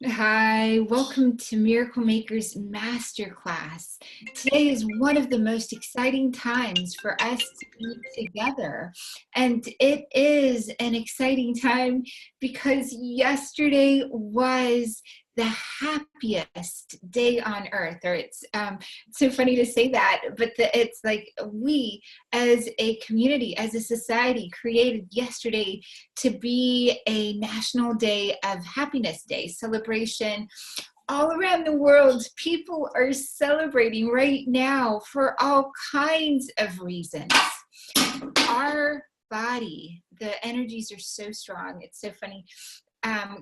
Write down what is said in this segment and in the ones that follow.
Hi, welcome to Miracle Makers Masterclass. Today is one of the most exciting times for us to be together. And it is an exciting time because yesterday was the happiest day on earth. Or it's so funny to say that, but it's like we as a community, as a society, created yesterday to be a National Day of Happiness Day celebration. All around the world, people are celebrating right now for all kinds of reasons. Our body, the energies are so strong. It's so funny.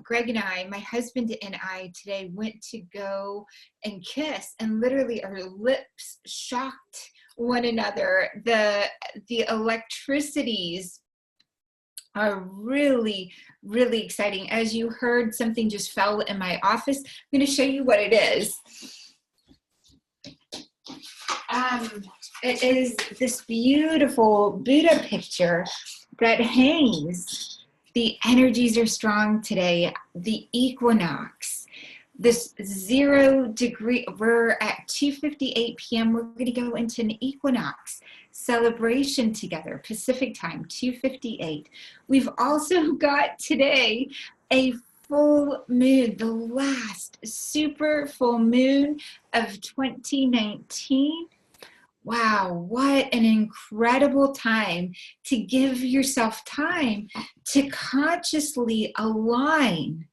Greg and I, my husband and I today went to go and kiss, and literally our lips shocked one another. The electricities are really, really exciting. As you heard, something just fell in my office. I'm going to show you what it is. It is this beautiful Buddha picture that hangs. The energies are strong today. The equinox, this 0 degree, we're at 2:58 p.m. We're going to go into an equinox celebration together, Pacific time, 2:58. We've also got today a full moon, the last super full moon of 2019. Wow, what an incredible time to give yourself time to consciously align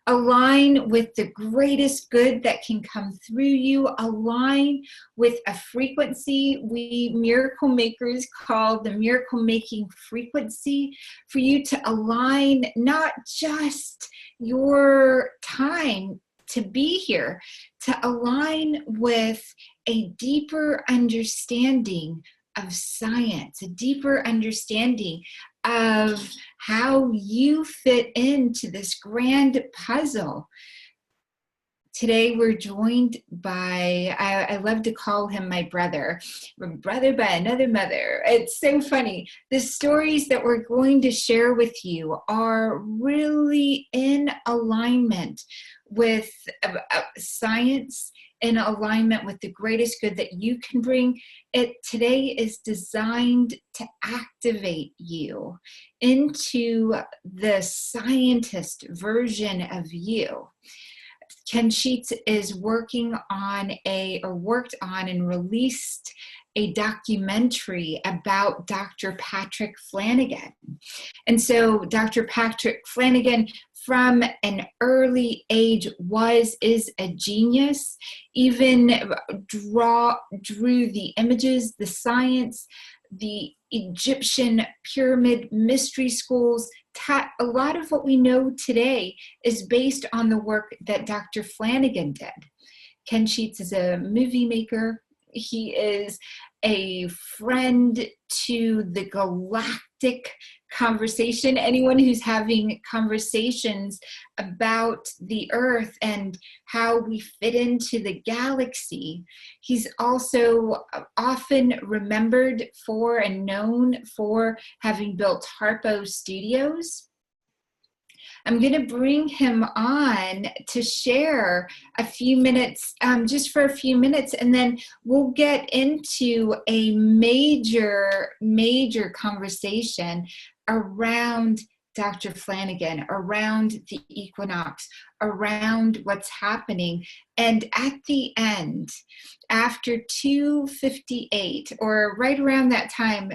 with the greatest good that can come through you, align with a frequency we miracle makers call the miracle making frequency, for you to align not just your time to be here, to align with a deeper understanding of science, a deeper understanding of how you fit into this grand puzzle. Today we're joined by, I love to call him my brother by another mother. It's so funny. The stories that we're going to share with you are really in alignment with science, in alignment with the greatest good that you can bring. It today is designed to activate you into the scientist version of you. Ken Sheetz is worked on and released a documentary about Dr. Patrick Flanagan. And so Dr. Patrick Flanagan, from an early age, is a genius, even drew the images, the science, the Egyptian pyramid mystery schools. A lot of what we know today is based on the work that Dr. Flanagan did. Ken Sheetz is a movie maker. He is a friend to the galactic conversation. Anyone who's having conversations about the earth and how we fit into the galaxy. He's also often remembered for and known for having built Harpo Studios. I'm going to bring him on to share a few minutes, just for a few minutes, and then we'll get into a major conversation around Dr. Flanagan, around the equinox, around what's happening. And at the end, after 2:58, or right around that time,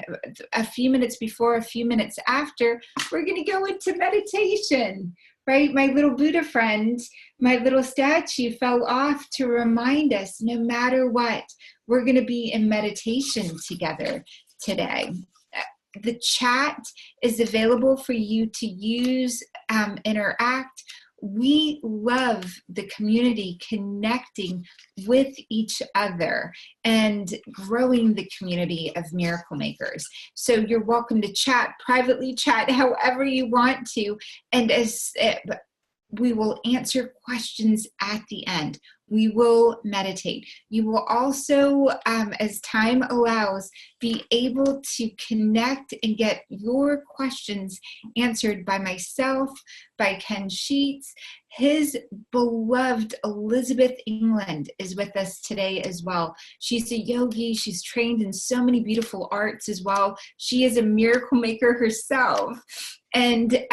a few minutes before, a few minutes after, we're going to go into meditation, right? My little Buddha friend, my little statue fell off to remind us, no matter what, we're going to be in meditation together today. The chat is available for you to use, interact. We love the community connecting with each other and growing the community of miracle makers. So you're welcome to chat, privately chat, however you want to. And as we will answer questions at the end. We will meditate. You will also, as time allows, be able to connect and get your questions answered by myself, by Ken Sheetz. His beloved Elizabeth England is with us today as well. She's a yogi. She's trained in so many beautiful arts as well. She is a miracle maker herself. And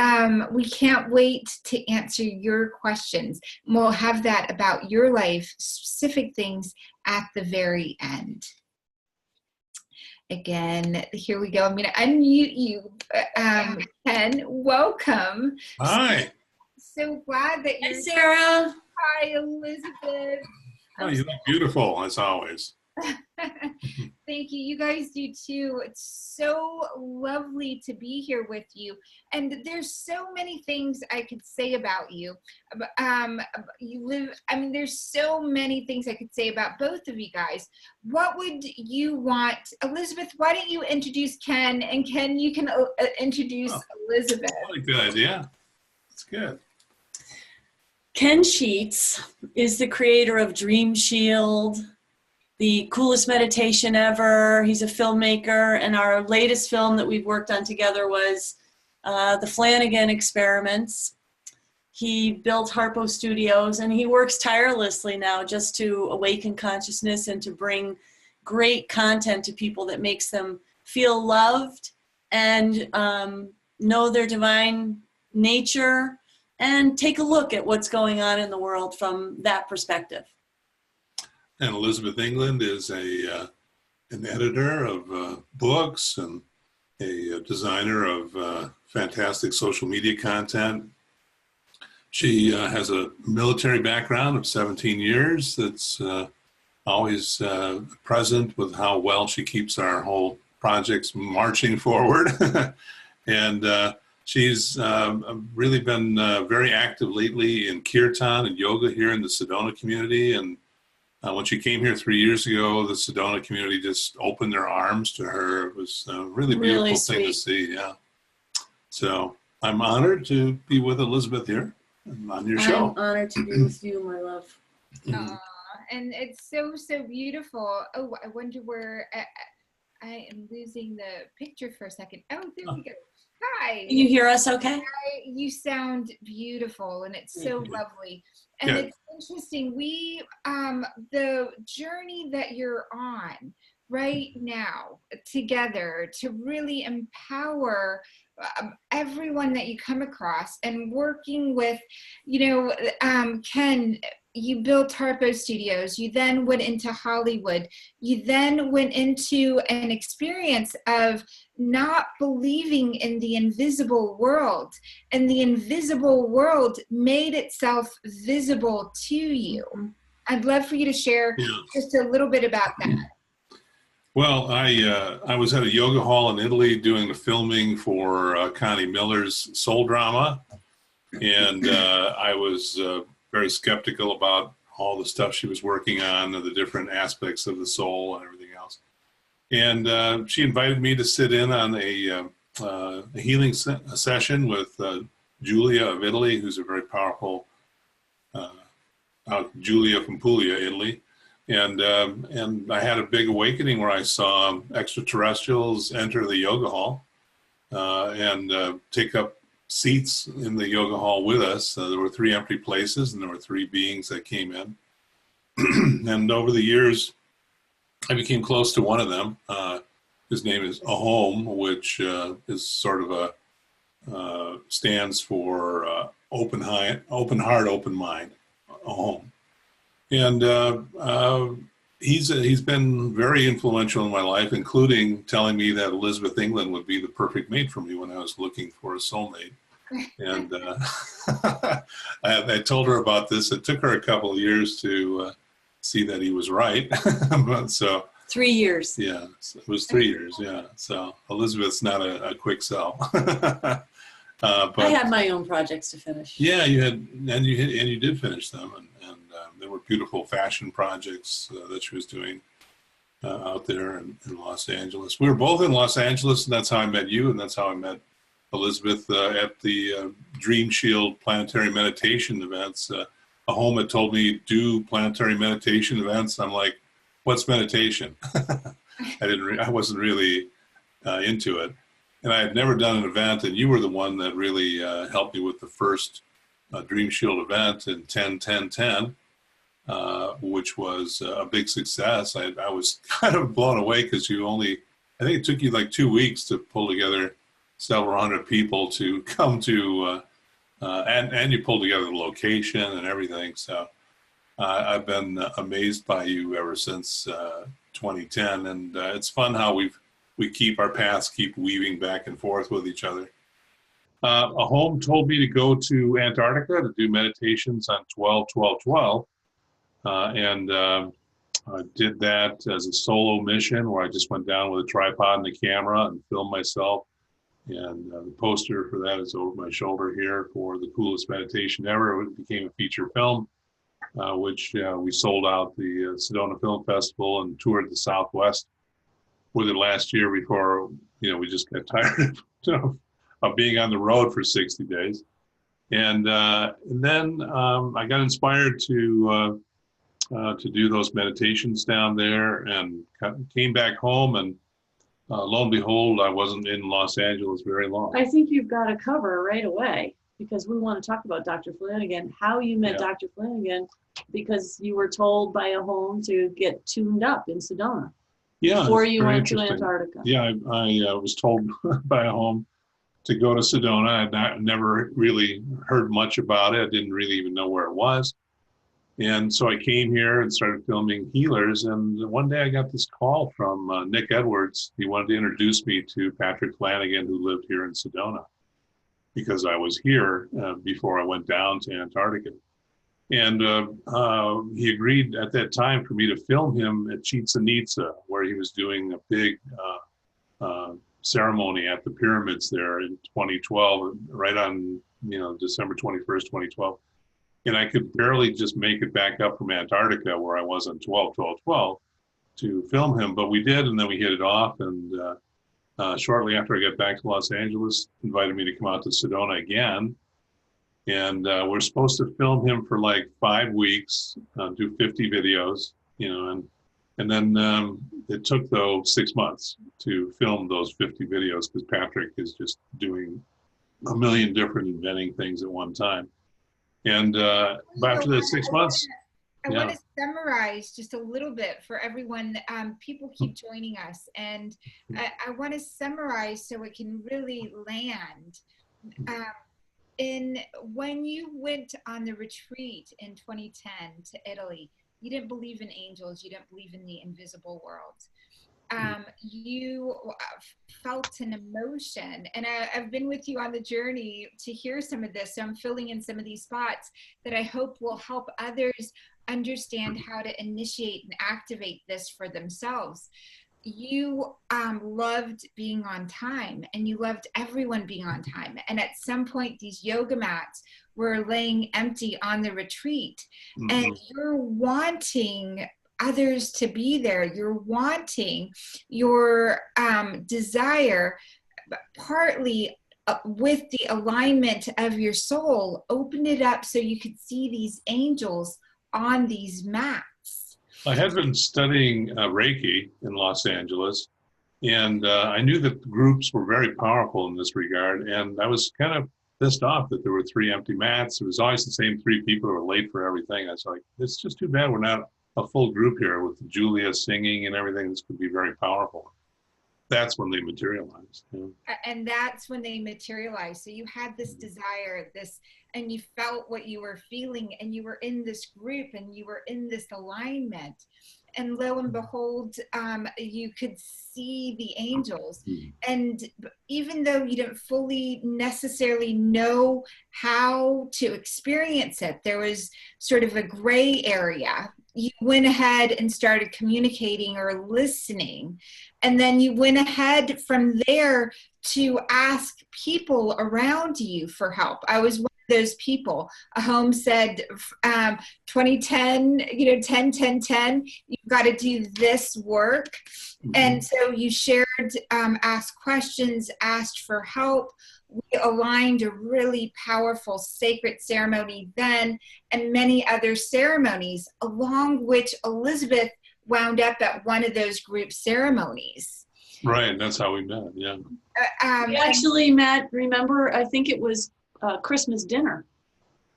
we can't wait to answer your questions. We'll have that about your life, specific things at the very end. Again, here we go. I'm going to unmute you, Ken. Welcome. Hi. So glad that you're Hi, Sarah. Hi, Elizabeth. Oh, you look beautiful, as always. Thank you. You guys do too. It's so lovely to be here with you. And there's so many things I could say about you. There's so many things I could say about both of you guys. What would you want? Elizabeth, why don't you introduce Ken? And Ken, you can introduce Elizabeth. Really good idea. That's good. Ken Sheetz is the creator of Dream Shield, the coolest meditation ever. He's a filmmaker, and our latest film that we've worked on together was the Flanagan Experiments. He built Harpo Studios, and he works tirelessly now just to awaken consciousness and to bring great content to people that makes them feel loved and know their divine nature and take a look at what's going on in the world from that perspective. And Elizabeth England is an editor of books and a designer of fantastic social media content. She has a military background of 17 years that's always present with how well she keeps our whole projects marching forward. And she's really been very active lately in kirtan and yoga here in the Sedona community. And when she came here 3 years ago, the Sedona community just opened their arms to her. It was a really beautiful thing to see, yeah. So I'm honored to be with Elizabeth here on your show. I'm honored to be with you, my love. And it's so, so beautiful. Oh, I wonder where I am losing the picture for a second. Oh, there we go. Hi. Can you hear us okay? You sound beautiful, and it's so lovely. And it's interesting. We, the journey that you're on right now together to really empower everyone that you come across, and working with, Ken, you built Harpo Studios, you then went into Hollywood, you then went into an experience of not believing in the invisible world, and the invisible world made itself visible to you. I'd love for you to share just a little bit about that. Well, I was at a yoga hall in Italy doing the filming for Connie Miller's soul drama, and I was very skeptical about all the stuff she was working on, and the different aspects of the soul and everything else. And she invited me to sit in on a healing session with Julia of Italy, who's a very powerful, Julia from Puglia, Italy. And I had a big awakening where I saw extraterrestrials enter the yoga hall and take up seats in the yoga hall with us. There were 3 empty places, and there were 3 beings that came in. And over the years, I became close to one of them. His name is Ahom, which is sort of stands for open heart, open mind. Ahom. And he's been very influential in my life, including telling me that Elizabeth England would be the perfect mate for me when I was looking for a soulmate. And I told her about this. It took her a couple of years to see that he was right. But so 3 years. Yeah, it was 3 years. Yeah. So Elizabeth's not a quick sell. But I had my own projects to finish. Yeah, you had, and you did finish them, and there were beautiful fashion projects that she was doing out there in Los Angeles. We were both in Los Angeles, and that's how I met you, and that's how I met Elizabeth at the Dream Shield planetary meditation events. a home had told me do planetary meditation events. I'm like, what's meditation? I wasn't really into it. And I had never done an event, and you were the one that really helped me with the first Dream Shield event in 10-10-10, which was a big success. I was kind of blown away because I think it took you like 2 weeks to pull together several hundred people to come to, and you pulled together the location and everything. So I've been amazed by you ever since 2010, and it's fun how we keep our paths keep weaving back and forth with each other. A home told me to go to Antarctica to do meditations on 12-12-12, and I did that as a solo mission where I just went down with a tripod and a camera and filmed myself. And the poster for that is over my shoulder here for the coolest meditation ever. It became a feature film, which we sold out the Sedona Film Festival and toured the Southwest with it last year before, we just got tired of being on the road for 60 days. And then I got inspired to do those meditations down there and came back home, and lo and behold, I wasn't in Los Angeles very long. I think you've got to cover right away, because we want to talk about Dr. Flanagan, how you met Dr. Flanagan, because you were told by a home to get tuned up in Sedona before you went to Antarctica. Yeah, I was told by a home to go to Sedona. I'd never really heard much about it. I didn't really even know where it was. And so I came here and started filming healers. And one day I got this call from Nick Edwards. He wanted to introduce me to Patrick Flanagan, who lived here in Sedona, because I was here before I went down to Antarctica. And he agreed at that time for me to film him at Sheetz, where he was doing a big ceremony at the pyramids there in 2012, right on December 21st, 2012. And I could barely just make it back up from Antarctica, where I was on 12-12-12, to film him. But we did, and then we hit it off. And shortly after I got back to Los Angeles, invited me to come out to Sedona again. And we're supposed to film him for like 5 weeks, do 50 videos, and then it took, though, 6 months to film those 50 videos, because Patrick is just doing a million different inventing things at one time. And after the 6 months, I want to summarize just a little bit for everyone. People keep joining us, and I want to summarize so it can really land. When you went on the retreat in 2010 to Italy, you didn't believe in angels. You didn't believe in the invisible world. You felt an emotion, and I've been with you on the journey to hear some of this. So I'm filling in some of these spots that I hope will help others understand how to initiate and activate this for themselves. You loved being on time, and you loved everyone being on time. And at some point, these yoga mats were laying empty on the retreat, and you're wanting others to be there. You're wanting your desire, partly with the alignment of your soul, open it up so you could see these angels on these mats. I had been studying Reiki in Los Angeles, and I knew that the groups were very powerful in this regard, and I was kind of pissed off that there were 3 empty mats. It was always the same 3 people who were late for everything. I was like, it's just too bad we're not a full group here with Julia singing and everything. This could be very powerful. That's when they materialized. And that's when they materialized. So you had this desire, and you felt what you were feeling, and you were in this group, and you were in this alignment. And lo and behold, you could see the angels. And even though you didn't fully necessarily know how to experience it, there was sort of a gray area. You went ahead and started communicating or listening. And then you went ahead from there to ask people around you for help. I was one of those people. A home said, 2010, 10-10-10, you've got to do this work. And so you shared, asked questions, asked for help, we aligned a really powerful sacred ceremony then, and many other ceremonies, along which Elizabeth wound up at one of those group ceremonies. Right, that's how we met, yeah. We actually met, remember, I think it was Christmas dinner.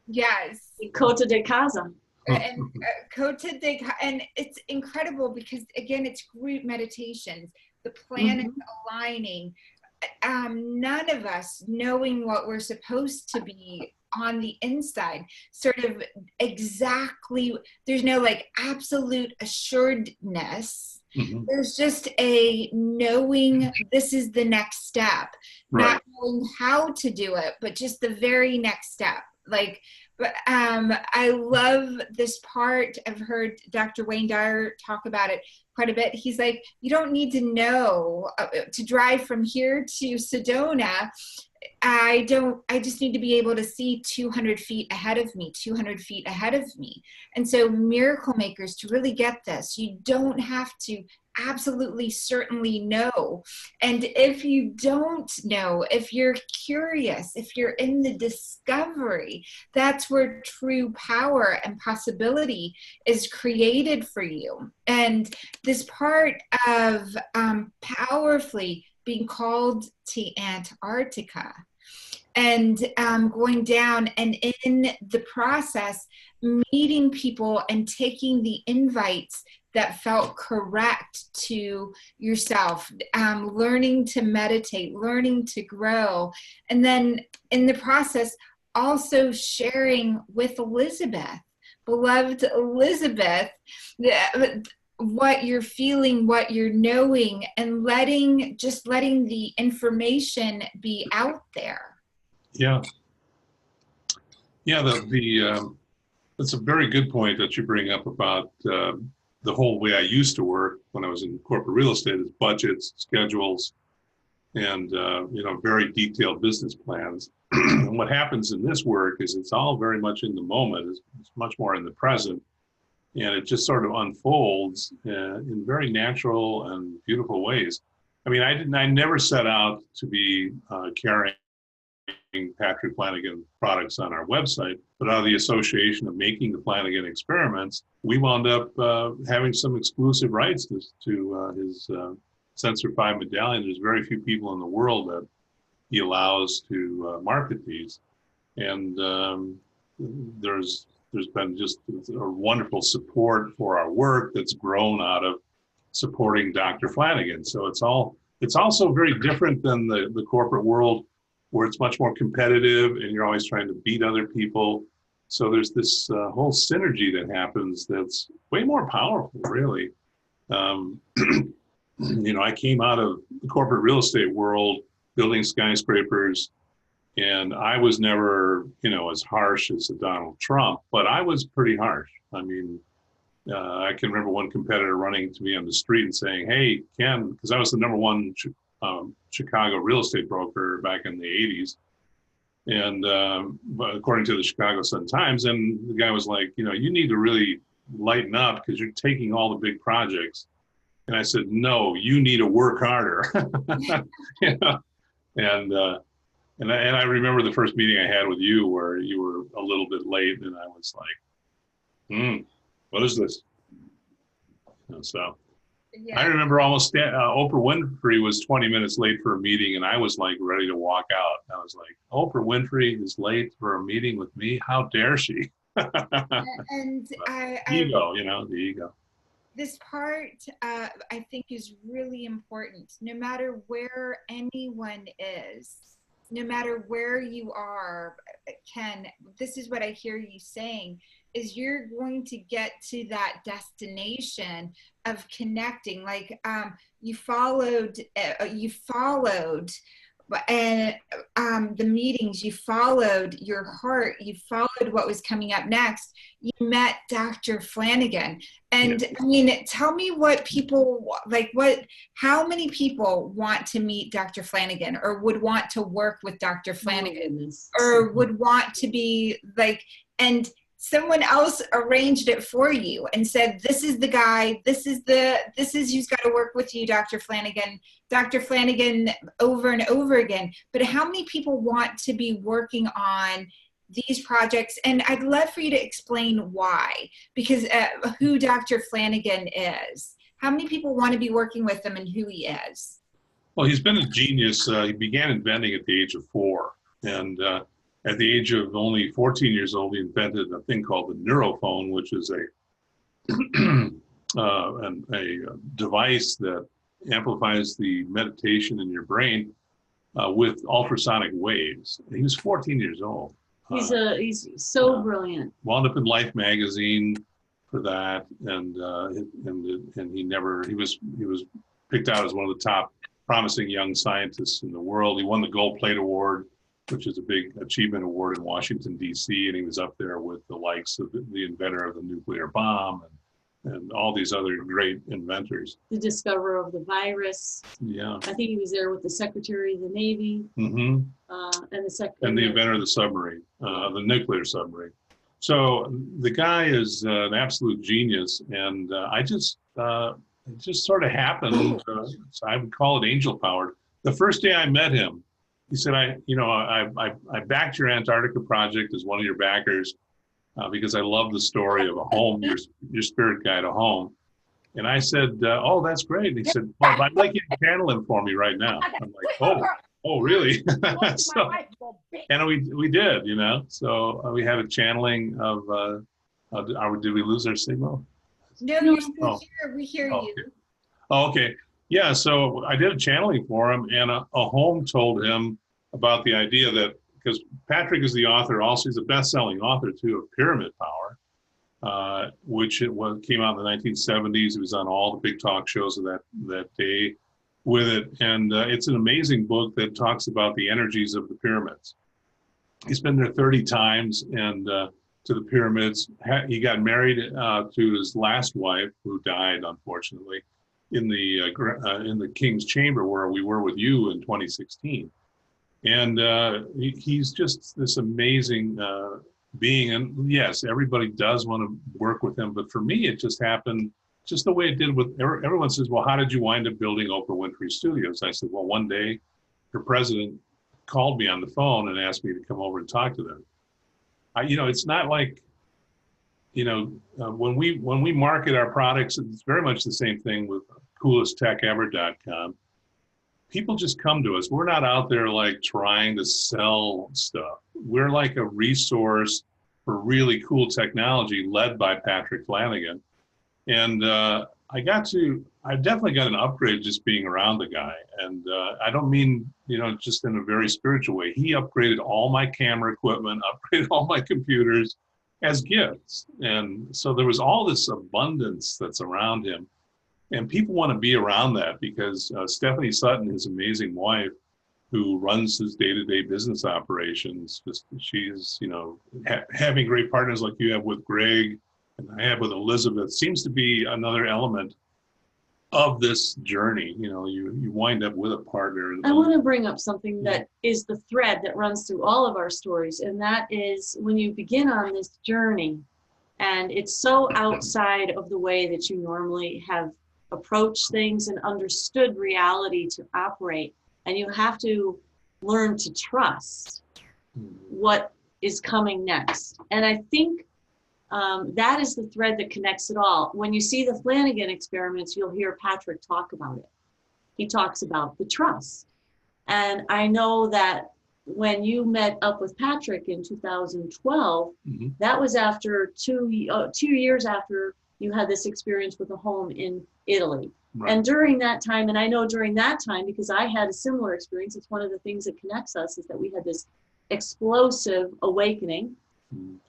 Yes. Cota de Casa. And and it's incredible because, again, it's group meditations, the planets aligning, none of us knowing what we're supposed to be on the inside, sort of exactly, there's no like absolute assuredness. There's just a knowing this is the next step, not knowing how to do it, but just the very next step. Like, I love this part. I've heard Dr. Wayne Dyer talk about it quite a bit. He's like, you don't need to know to drive from here to Sedona. I just need to be able to see 200 feet ahead of me, 200 feet ahead of me. And so miracle makers, to really get this, you don't have to absolutely certainly know. And if you don't know, if you're curious, if you're in the discovery, that's where true power and possibility is created for you. And this part of powerfully being called to Antarctica and going down, and in the process meeting people and taking the invites that felt correct to yourself, learning to meditate, learning to grow, and then in the process also sharing with Elizabeth, beloved Elizabeth, what you're feeling, what you're knowing, and letting the information be out there. Yeah. That's a very good point that you bring up about the whole way I used to work when I was in corporate real estate is budgets, schedules, and very detailed business plans. And what happens in this work is it's all very much in the moment. It's much more in the present. And it just sort of unfolds in very natural and beautiful ways. I mean, I never set out to be carrying Patrick Flanagan products on our website, but out of the association of making the Flanagan Experiments, we wound up having some exclusive rights to his Sensor 5 medallion. There's very few people in the world that he allows to market these. And there's been just a wonderful support for our work that's grown out of supporting Dr. Flanagan. So it's also very different than the corporate world, where it's much more competitive and you're always trying to beat other people. So there's this whole synergy that happens that's way more powerful, really. I came out of the corporate real estate world, building skyscrapers, and I was never, as harsh as a Donald Trump, but I was pretty harsh. I mean, I can remember one competitor running to me on the street and saying, "Hey, Ken," because I was the number one Chicago real estate broker back in the 80s. And but according to the Chicago Sun-Times, and the guy was like, you need to really lighten up because you're taking all the big projects. And I said, no, you need to work harder. And I remember the first meeting I had with you where you were a little bit late, and I was like, what is this? So yeah. I remember almost Oprah Winfrey was 20 minutes late for a meeting, and I was like ready to walk out. I was like, Oprah Winfrey is late for a meeting with me? How dare she? And the ego. This part, I think, is really important. No matter where anyone is, no matter where you are, Ken, this is what I hear you saying, is you're going to get to that destination of connecting. Like you followed and the meetings, you followed your heart, you followed what was coming up next. You met Dr. Flanagan. And I mean, tell me what people, how many people want to meet Dr. Flanagan or would want to work with Dr. Flanagan or would want to be like, and someone else arranged it for you and said, this is the guy, this is who's got to work with you, Dr. Flanagan, over and over again. But how many people want to be working on these projects? And I'd love for you to explain why, because who Dr. Flanagan is. How many people want to be working with him and who he is? Well, he's been a genius. He began inventing at the age of 4. And at the age of only 14 years old, he invented a thing called the neurophone, which is a device that amplifies the meditation in your brain with ultrasonic waves. And he was 14 years old. He's so brilliant. Wound up in Life magazine for that, and he was picked out as one of the top promising young scientists in the world. He won the Gold Plate Award, which is a big achievement award in Washington, D.C., and he was up there with the likes of the inventor of the nuclear bomb and all these other great inventors. The discoverer of the virus. Yeah. I think he was there with the Secretary of the Navy. Mm-hmm. And the inventor of the submarine, the nuclear submarine. So the guy is an absolute genius, and it just sort of happened. So I would call it angel powered. The first day I met him, he said, I backed your Antarctica project as one of your backers because I love the story of a home, your spirit guide, a home. And I said, oh, that's great. And he said, well, I'd like you to channel him for me right now. I'm like, oh, really? So, and we did, So we had a channeling of, did we lose our signal? No, you're still here. We hear you. Okay. Oh, okay. Yeah, so I did a channeling for him, and a home told him about the idea that, because Patrick is the author, also he's a best-selling author too of Pyramid Power, which came out in the 1970s. He was on all the big talk shows of that day with it, and it's an amazing book that talks about the energies of the pyramids. He's been there 30 times and to the pyramids. He got married to his last wife, who died unfortunately, in the King's Chamber where we were with you in 2016. And he's just this amazing being. And yes, everybody does want to work with him, but for me, it just happened just the way it did with everyone says, well, how did you wind up building Oprah Winfrey Studios? I said, well, one day her president called me on the phone and asked me to come over and talk to them. It's not like, when we market our products, it's very much the same thing with coolesttech.ever.com. People just come to us. We're not out there like trying to sell stuff. We're like a resource for really cool technology led by Patrick Flanagan. And I definitely got an upgrade just being around the guy. And I don't mean, just in a very spiritual way. He upgraded all my camera equipment, upgraded all my computers as gifts. And so there was all this abundance that's around him. And people want to be around that because Stephanie Sutton, his amazing wife, who runs his day-to-day business operations, she's, having great partners like you have with Greg and I have with Elizabeth, seems to be another element of this journey. You wind up with a partner. I want to bring up something that is the thread that runs through all of our stories, and that is when you begin on this journey, and it's so outside of the way that you normally have approached things and understood reality to operate, and you have to learn to trust what is coming next. And I think that is the thread that connects it all. When you see the Flanagan Experiments, you'll hear Patrick talk about it. He talks about the trust. And I know that when you met up with Patrick in 2012, that was after two years after you had this experience with a home in Italy. Right. And during that time, and I know during that time, because I had a similar experience, it's one of the things that connects us is that we had this explosive awakening,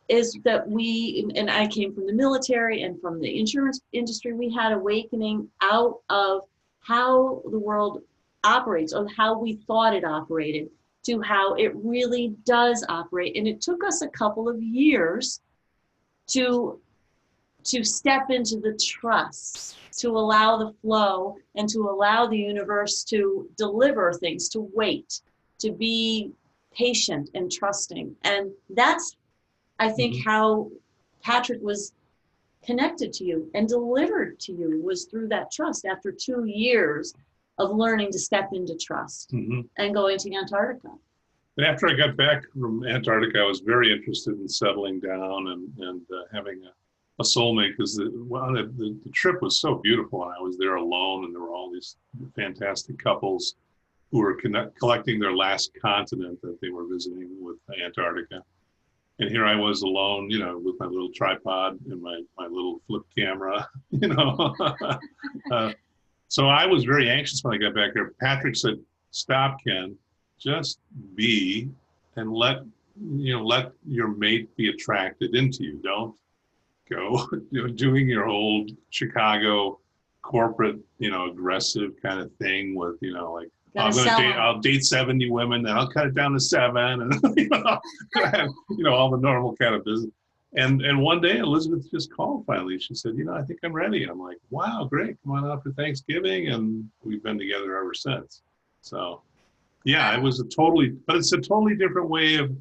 is that and I came from the military and from the insurance industry, we had awakening out of how the world operates, of how we thought it operated, to how it really does operate. And it took us a couple of years to step into the trust, to allow the flow and to allow the universe to deliver things, to wait, to be patient and trusting. And that's, I think, how Patrick was connected to you and delivered to you was through that trust after 2 years of learning to step into trust and going to Antarctica. And after I got back from Antarctica, I was very interested in settling down and having a soulmate, because the trip was so beautiful, and I was there alone, and there were all these fantastic couples who were collecting their last continent that they were visiting with Antarctica. And here I was alone, you know, with my little tripod and my little flip camera, you know. So I was very anxious when I got back there. Patrick said, "Stop, Ken, just be, and let your mate be attracted into you. Don't go doing your old Chicago corporate, aggressive kind of thing with, like, I'll date 70 women, then I'll cut it down to 7, and all the normal kind of business." And one day Elizabeth just called finally. She said, "I think I'm ready." And I'm like, "Wow, great. Come on out for Thanksgiving." And we've been together ever since. So yeah, it's a totally different way of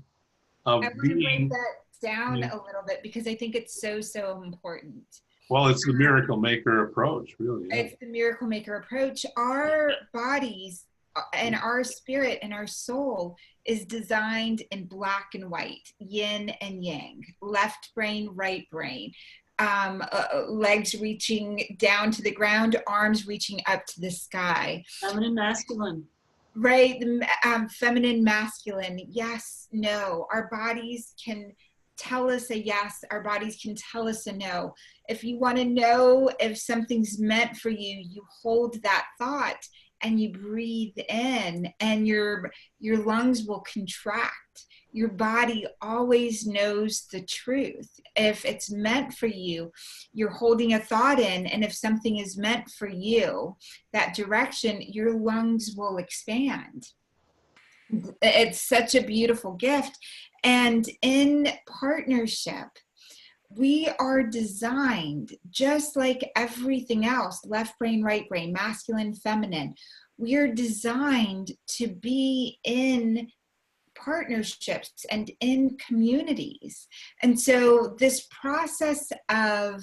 I want to break being. that down a little bit, because I think it's so important. Well, it's the miracle maker approach, really. Yeah. It's the miracle maker approach. Our bodies and our spirit and our soul is designed in black and white, yin and yang, left brain, right brain, legs reaching down to the ground, arms reaching up to the sky. Feminine, masculine. Right, feminine, masculine, yes, no. Our bodies can tell us a yes, our bodies can tell us a no. If you want to know if something's meant for you, you hold that thought and you breathe in, and your lungs will contract. Your body always knows the truth. If it's meant for you, you're holding a thought in, and if something is meant for you, that direction, your lungs will expand. It's such a beautiful gift. And in partnership, we are designed just like everything else, left brain, right brain, masculine, feminine. We are designed to be in partnerships and in communities. And so this process of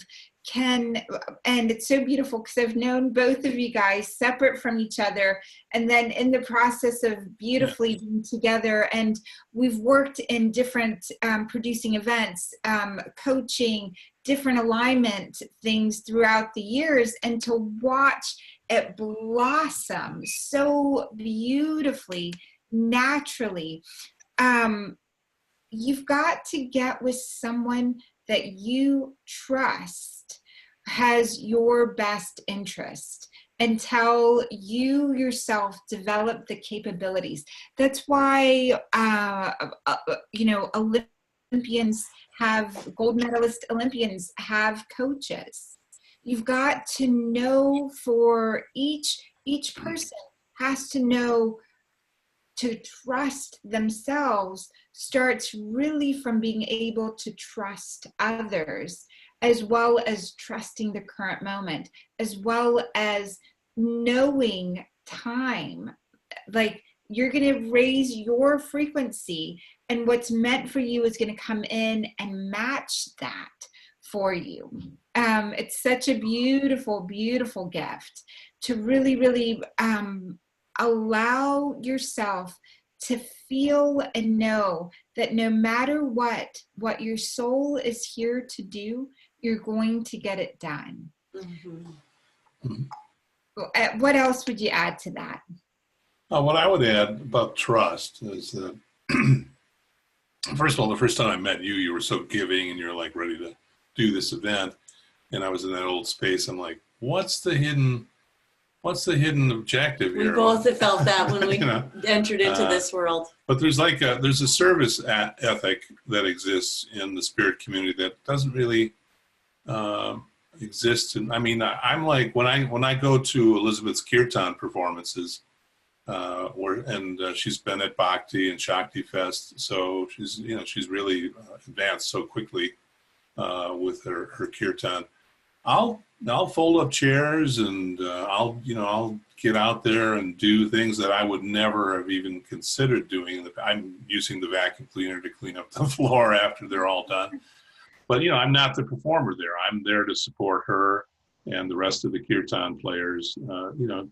and it's so beautiful because I've known both of you guys separate from each other, and then in the process of beautifully being together, and we've worked in different producing events, coaching, different alignment things throughout the years, and to watch it blossom so beautifully, naturally. You've got to get with someone that you trust has your best interest until you yourself develop the capabilities. That's why Olympians have, gold medalist Olympians have coaches. You've got to know, for each person has to know to trust themselves, starts really from being able to trust others, as well as trusting the current moment, as well as knowing time. Like, you're going to raise your frequency, and what's meant for you is going to come in and match that for you. It's such a beautiful, beautiful gift to really, really allow yourself to feel and know that no matter what your soul is here to do, you're going to get it done. What else would you add to that? What I would add about trust is that, first of all, the first time I met you, you were so giving and you're like ready to do this event. And I was in that old space. I'm like, what's the hidden objective here? We both have felt that when we entered into this world. But there's a service ethic that exists in the spirit community that doesn't really exist. And I'm like, when I go to Elizabeth's Kirtan performances, she's been at Bhakti and Shakti Fest, so she's really advanced so quickly with her Kirtan. I'll fold up chairs and I'll get out there and do things that I would never have even considered doing. I'm using the vacuum cleaner to clean up the floor after they're all done. But, you know, I'm not the performer there. I'm there to support her and the rest of the kirtan players, you know,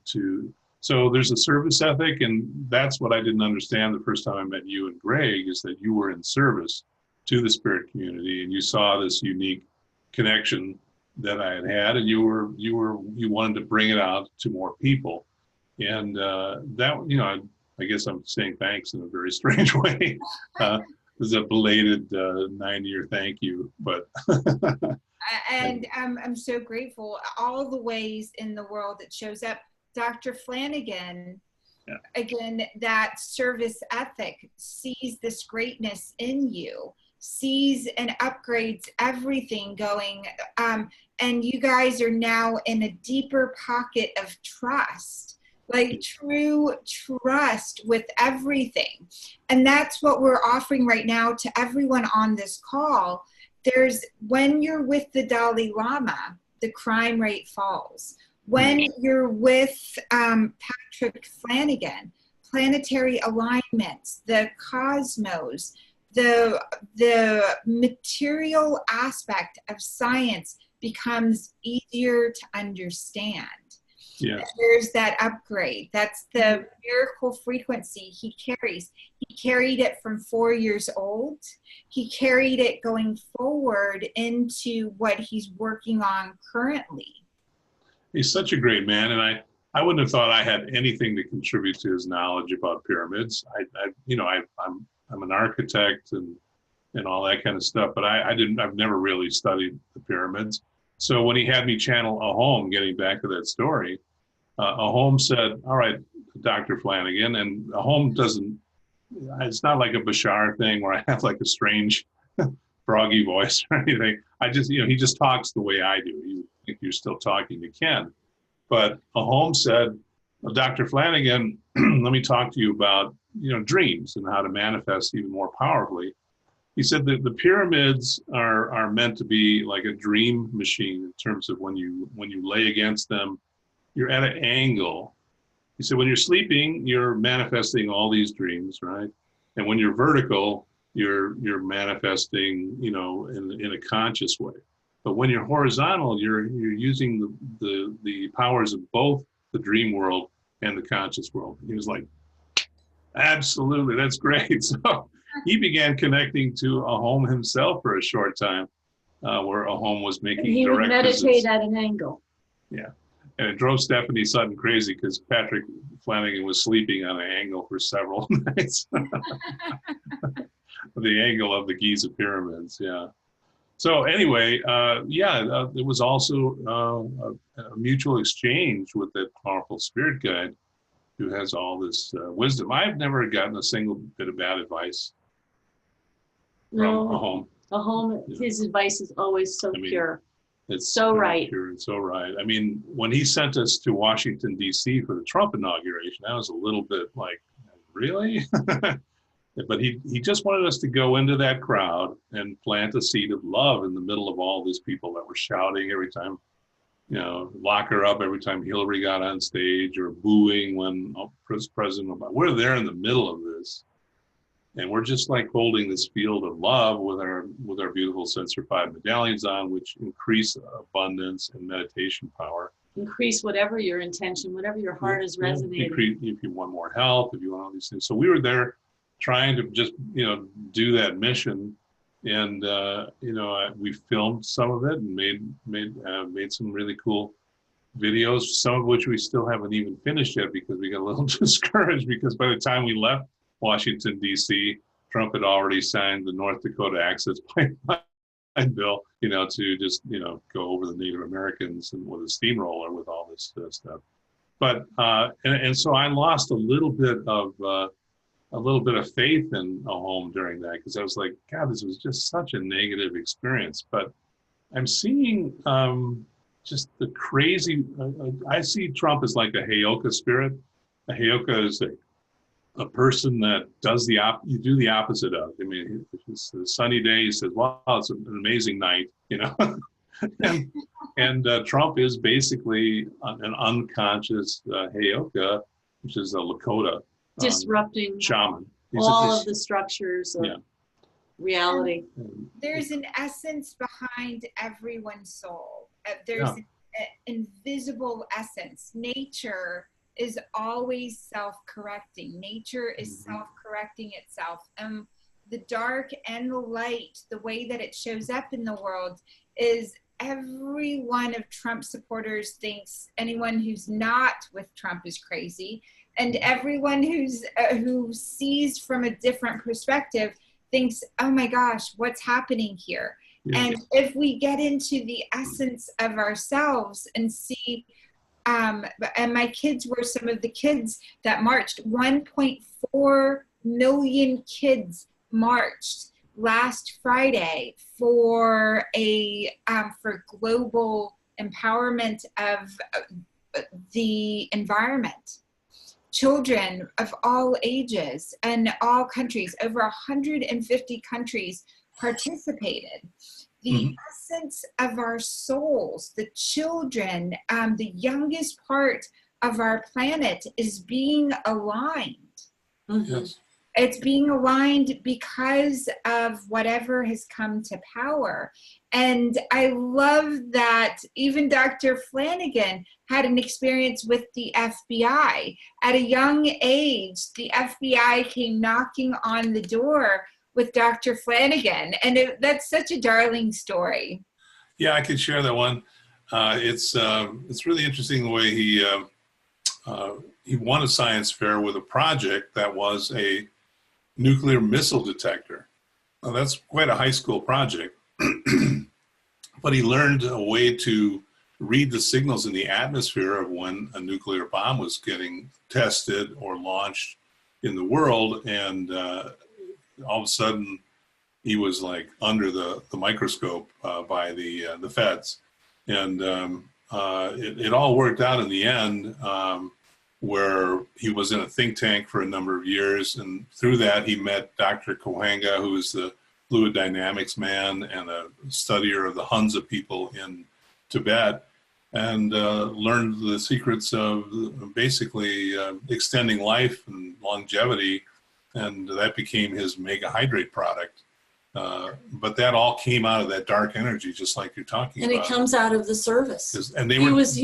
so there's a service ethic, and that's what I didn't understand the first time I met you and Greg, is that you were in service to the spirit community, and you saw this unique connection that I had, and you wanted to bring it out to more people. And that, you know, I guess I'm saying thanks in a very strange way. This is a belated 9-year thank you, but. And I'm so grateful. All the ways in the world it shows up. Dr. Flanagan, yeah. Again, that service ethic, sees this greatness in you, sees and upgrades everything going. And you guys are now in a deeper pocket of trust, like true trust with everything. And that's what we're offering right now to everyone on this call. When you're with the Dalai Lama, the crime rate falls. When you're with Patrick Flanagan, planetary alignments, the cosmos, the material aspect of science becomes easier to understand. Yeah. There's that upgrade. That's the miracle frequency he carries. He carried it from 4 years old. He carried it going forward into what he's working on currently. He's such a great man, and I wouldn't have thought I had anything to contribute to his knowledge about pyramids. I'm an architect and all that kind of stuff, but I've never really studied the pyramids. So when he had me channel Ahom, getting back to that story, Ahom said, "All right, Dr. Flanagan," and Ahom it's not like a Bashar thing where I have like a strange froggy voice or anything. He just talks the way I do. You think you're still talking to Ken. But Ahom said, well, Dr. Flanagan, let me talk to you about, dreams and how to manifest even more powerfully. He said that the pyramids are meant to be like a dream machine in terms of when you lay against them, you're at an angle. He said when you're sleeping, you're manifesting all these dreams, right? And when you're vertical, you're manifesting, in a conscious way. But when you're horizontal, you're using the powers of both the dream world and the conscious world. He was like, absolutely, that's great. So he began connecting to Ahom himself for a short time, where Ahom was making he direct would meditate visits. at an angle. Yeah, and it drove Stephanie Sutton crazy because Patrick Flanagan was sleeping on an angle for several nights. The angle of the Giza pyramids, yeah. So anyway, there was also a mutual exchange with that powerful spirit guide who has all this wisdom. I've never gotten a single bit of bad advice from Ahom. Ahom, his advice is always so pure. It's so right. Pure and so right. I mean, when he sent us to Washington, D.C. for the Trump inauguration, that was a little bit like, really? But he just wanted us to go into that crowd and plant a seed of love in the middle of all these people that were shouting every time, lock her up every time Hillary got on stage, or booing when President Obama. We're there in the middle of this. And we're just like holding this field of love with our beautiful Sensor 5 medallions on, which increase abundance and meditation power. Increase whatever your intention, whatever your heart is resonating. If you want more health, if you want all these things. So we were there trying to just, do that mission. And, we filmed some of it and made some really cool videos, some of which we still haven't even finished yet because we got a little discouraged because by the time we left Washington, D.C., Trump had already signed the North Dakota Access Pipeline bill, to just, go over the Native Americans and with a steamroller with all this stuff. But, and so I lost a little bit of faith in Ahom during that, because I was like, God, this was just such a negative experience. But I'm seeing just the crazy, I see Trump as like a Heyoka spirit. A Heyoka is a person that does you do the opposite of. I mean, if it's a sunny day, he says, wow, it's an amazing night, and Trump is basically an unconscious Heyoka, which is a Lakota. Disrupting shaman. All of the structures. reality. There's an essence behind everyone's soul. There's Yeah. an invisible essence. Nature is always self-correcting. Nature is self-correcting itself. The dark and the light, the way that it shows up in the world is every one of Trump supporters thinks anyone who's not with Trump is crazy. And everyone who sees from a different perspective thinks, oh my gosh, what's happening here? Yeah. And if we get into the essence of ourselves and see, and my kids were some of the kids that marched, 1.4 million kids marched last Friday for for global empowerment of the environment. Children of all ages and all countries, over 150 countries participated. The essence of our souls, the children, the youngest part of our planet is being aligned. Yes. It's being aligned because of whatever has come to power. And I love that even Dr. Flanagan had an experience with the FBI. At a young age, the FBI came knocking on the door with Dr. Flanagan. And that's such a darling story. Yeah, I can share that one. It's really interesting the way he won a science fair with a project that was a nuclear missile detector. Now, that's quite a high school project, but he learned a way to read the signals in the atmosphere of when a nuclear bomb was getting tested or launched in the world, and all of a sudden he was like under the microscope by the feds, and it all worked out in the end. Where he was in a think tank for a number of years, and through that he met Dr. Kohanga, who is the fluid dynamics man and a studier of the Hunza people in Tibet, and learned the secrets of basically extending life and longevity, and that became his Mega Hydrate product. But that all came out of that dark energy, just like you're talking about. And it comes out of the service. And he was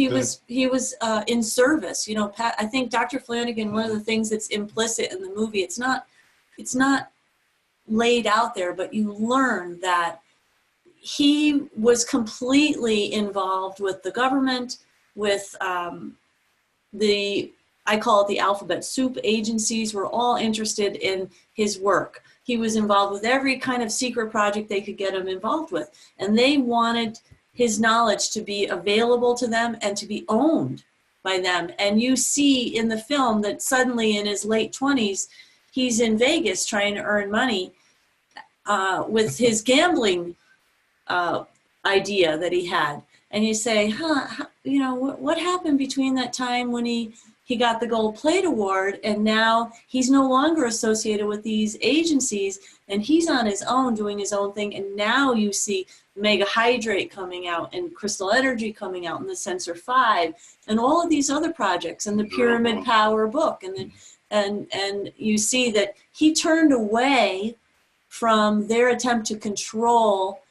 in service. You know, Pat, I think Dr. Flanagan, one of the things that's implicit in the movie, it's not laid out there, but you learn that he was completely involved with the government, with I call it the alphabet soup agencies were all interested in his work. He was involved with every kind of secret project they could get him involved with. And they wanted his knowledge to be available to them and to be owned by them. And you see in the film that suddenly in his late 20s, he's in Vegas trying to earn money with his gambling idea that he had. And you say, you know, what happened between that time when he got the Gold Plate Award and now he's no longer associated with these agencies and he's on his own doing his own thing. And now you see Mega Hydrate coming out and Crystal Energy coming out and the Sensor 5 and all of these other projects and the Pyramid Power book. And you see that he turned away from their attempt to control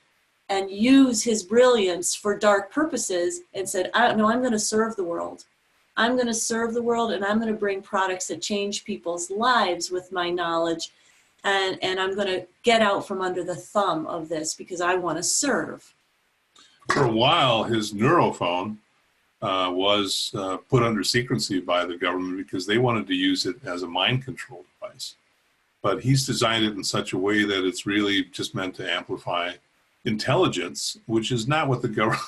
and use his brilliance for dark purposes and said, I'm going to serve the world. I'm going to serve the world and I'm going to bring products that change people's lives with my knowledge. And I'm going to get out from under the thumb of this because I want to serve. For a while, his neurophone was put under secrecy by the government because they wanted to use it as a mind control device. But he's designed it in such a way that it's really just meant to amplify intelligence, which is not what the government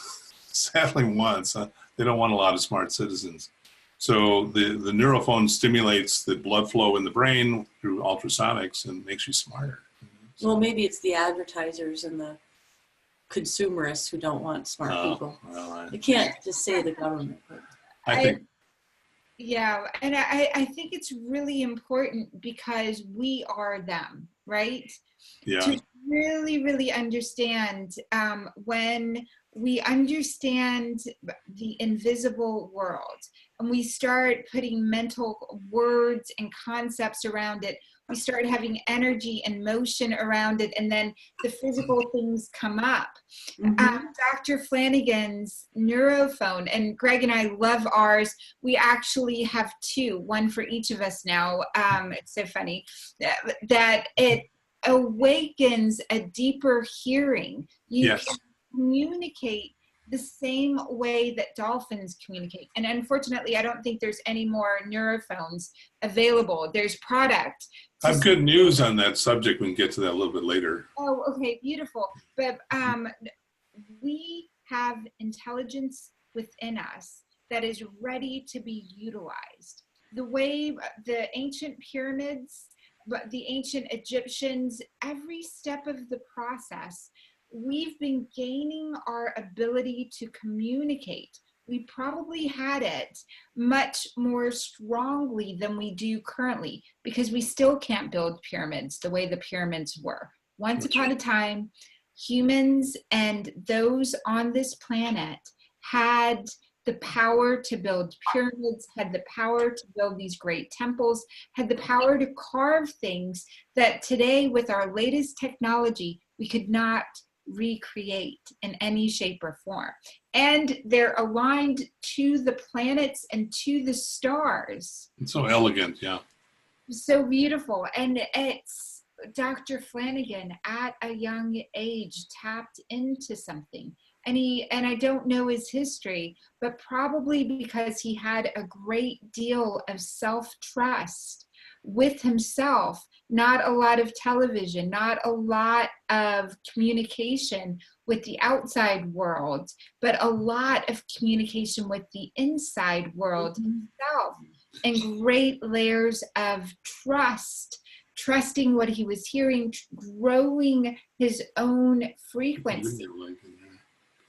sadly wants. They don't want a lot of smart citizens. So the neurophone stimulates the blood flow in the brain through ultrasonics and makes you smarter. So, well, maybe it's the advertisers and the consumerists who don't want smart people. Well, You can't just say the government. I think. Yeah, and I think it's really important because we are them, right? Yeah. To really, really understand when we understand the invisible world and we start putting mental words and concepts around it, you start having energy and motion around it, and then the physical things come up. Dr. Flanagan's neurophone, and Greg and I love ours. We actually have two, one for each of us now. It's so funny that it awakens a deeper hearing. You can communicate the same way that dolphins communicate. And unfortunately, I don't think there's any more neurophones available. There's product. I have good news on that subject. We can get to that a little bit later. Oh, okay, beautiful. But we have intelligence within us that is ready to be utilized. The way the ancient pyramids, but the ancient Egyptians, every step of the process, we've been gaining our ability to communicate. We probably had it much more strongly than we do currently, because we still can't build pyramids the way the pyramids were. Once upon a time, humans and those on this planet had the power to build pyramids, had the power to build these great temples, had the power to carve things that today, with our latest technology, we could not recreate in any shape or form. And they're aligned to the planets and to the stars. It's so elegant, yeah. So beautiful. And it's Dr. Flanagan at a young age tapped into something. And I don't know his history, but probably because he had a great deal of self-trust with himself, not a lot of television, not a lot of communication with the outside world, but a lot of communication with the inside world himself, and great layers of trust, trusting what he was hearing, growing his own frequency.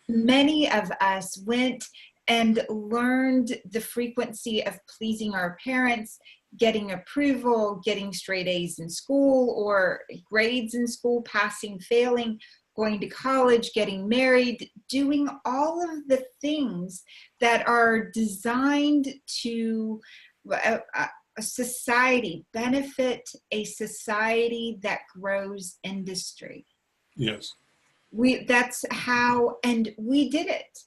Many of us went and learned the frequency of pleasing our parents, getting approval, getting straight A's in school or grades in school, passing, failing, going to college, getting married, doing all of the things that are designed to a society, benefit a society that grows industry. Yes. That's how, and we did it.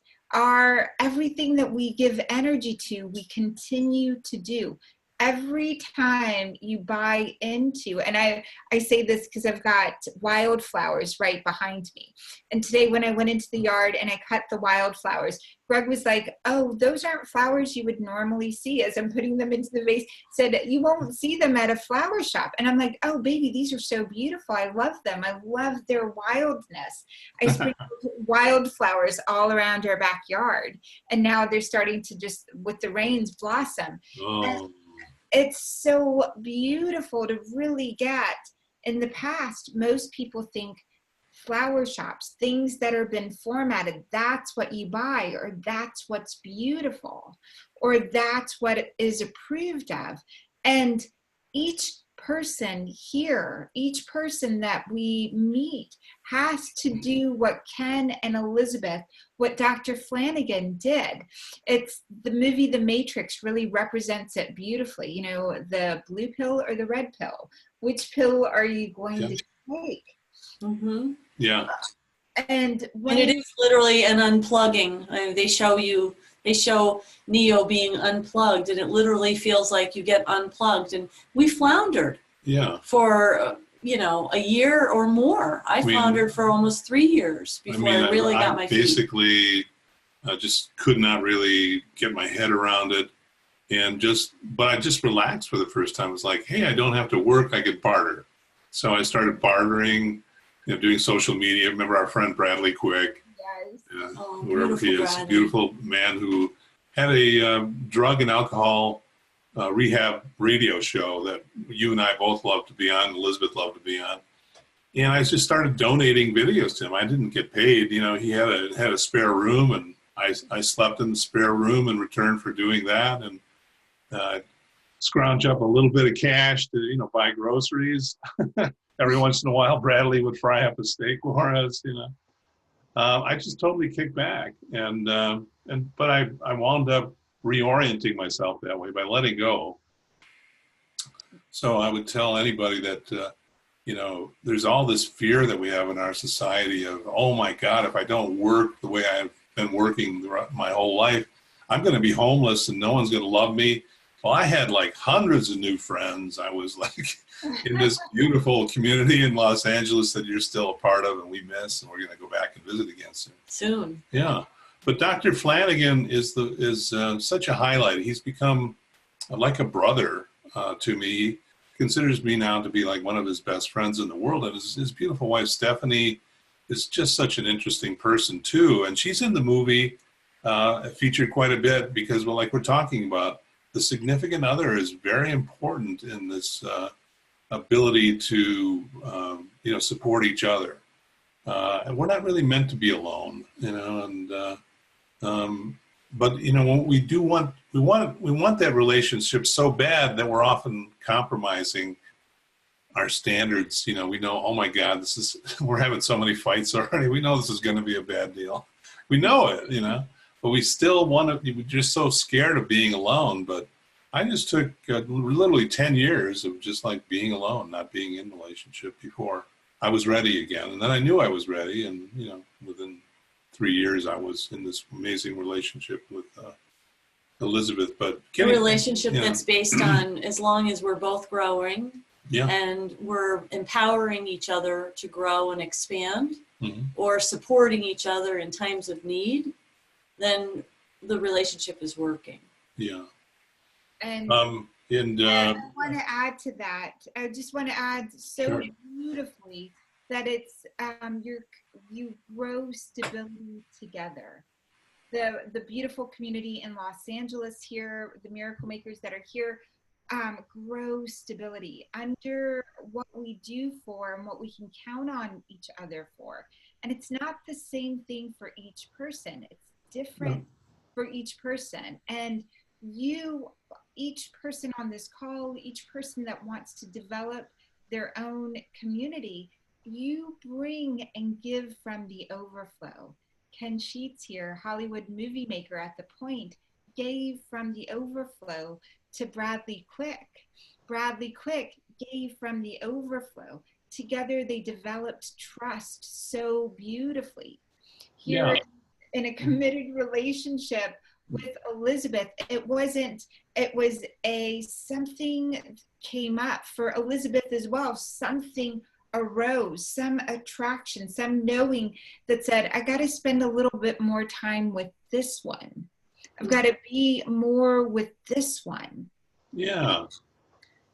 Everything that we give energy to, we continue to do. Every time you buy into, and I say this because I've got wildflowers right behind me. And today when I went into the yard and I cut the wildflowers, Greg was like, oh, those aren't flowers you would normally see. As I'm putting them into the vase, said, you won't see them at a flower shop. And I'm like, oh, baby, these are so beautiful. I love them. I love their wildness. I sprinkled wildflowers all around our backyard. And now they're starting to just, with the rains, blossom. Oh. It's so beautiful to really get. In the past, most people think flower shops, things that have been formatted, that's what you buy, or that's what's beautiful, or that's what is approved of. And each person here, each person that we meet has to do what Ken and Elizabeth, what Dr. Flanagan did. It's the movie The Matrix really represents it beautifully. You know, the blue pill or the red pill, which pill are you going to take? Mm-hmm. Yeah. And it is literally an unplugging. I mean, they show Neo being unplugged, and it literally feels like you get unplugged. And we floundered for, a year or more. I floundered for almost 3 years before I really got my feet. Basically, I just could not really get my head around it. But I just relaxed for the first time. It was like, hey, I don't have to work, I could barter. So I started bartering, doing social media. Remember our friend Bradley Quick? Yes. Wherever he is, a beautiful man who had a drug and alcohol rehab radio show that you and I both loved to be on, Elizabeth loved to be on. And I just started donating videos to him. I didn't get paid. He had a spare room, and I slept in the spare room in return for doing that, and scrounge up a little bit of cash to, buy groceries. Every once in a while, Bradley would fry up a steak for us, I just totally kicked back. But I wound up reorienting myself that way by letting go. So I would tell anybody that, there's all this fear that we have in our society of, oh my God, if I don't work the way I've been working my whole life, I'm going to be homeless and no one's going to love me. Well, I had like hundreds of new friends. I was like in this beautiful community in Los Angeles that you're still a part of and we miss, and we're going to go back and visit again soon. Soon. Yeah. But Dr. Flanagan is such a highlight. He's become like a brother to me. He considers me now to be like one of his best friends in the world. And his beautiful wife, Stephanie, is just such an interesting person too. And she's in the movie, featured quite a bit because, well, like we're talking about, the significant other is very important in this ability to, support each other. And we're not really meant to be alone, but when we do want that relationship so bad that we're often compromising our standards. We know, oh my God, we're having so many fights already. We know this is going to be a bad deal. We know it, but we still we're just so scared of being alone. But I just took literally 10 years of just like being alone, not being in a relationship before I was ready again. And then I knew I was ready. And, within 3 years, I was in this amazing relationship with Elizabeth. But a relationship that's based on as long as we're both growing, yeah, and we're empowering each other to grow and expand, mm-hmm. or supporting each other in times of need, then the relationship is working. Yeah. And I want to add to that. I just want to add so beautifully that it's you grow stability together. The beautiful community in Los Angeles here, the miracle makers that are here, grow stability under what we do for and what we can count on each other for. And it's not the same thing for each person. It's different for each person. And each person on this call, each person that wants to develop their own community, you bring and give from the overflow. Ken Sheetz here, Hollywood movie maker at the Point, gave from the overflow to Bradley Quick. Bradley Quick gave from the overflow. Together they developed trust so beautifully. Here in a committed relationship with Elizabeth, it was something came up for Elizabeth as well. Something arose, some attraction, some knowing that said, I got to spend a little bit more time with this one. I've got to be more with this one. Yeah.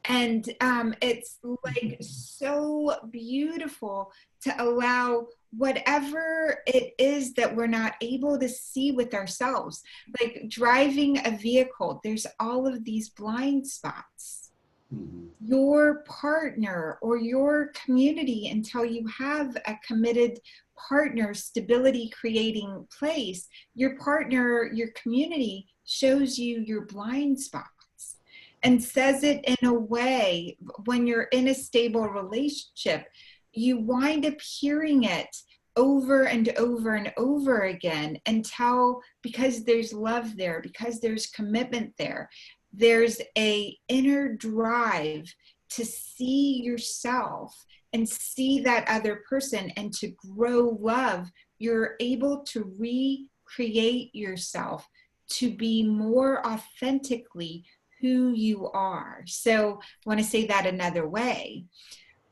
And it's like so beautiful to allow whatever it is that we're not able to see with ourselves. Like driving a vehicle, there's all of these blind spots. Mm-hmm. Your partner or your community, until you have a committed partner, stability creating place, your partner, your community shows you your blind spots and says it in a way, when you're in a stable relationship, you wind up hearing it over and over and over again until, because there's love there, because there's commitment there, there's a inner drive to see yourself and see that other person and to grow love. You're able to recreate yourself to be more authentically who you are. So I want to say that another way.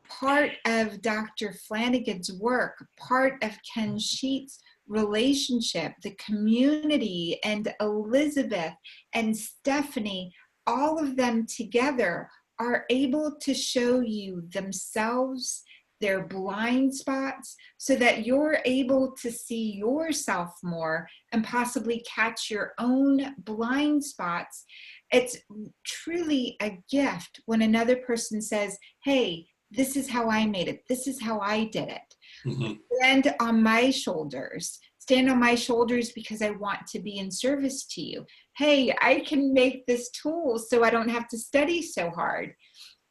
Part of Dr. Flanagan's work, part of Ken Sheetz' relationship, the community, and Elizabeth and Stephanie, all of them together are able to show you themselves, their blind spots, so that you're able to see yourself more and possibly catch your own blind spots. It's truly a gift when another person says, hey, this is how I made it. This is how I did it. Mm-hmm. Stand on my shoulders. Stand on my shoulders because I want to be in service to you. Hey, I can make this tool so I don't have to study so hard.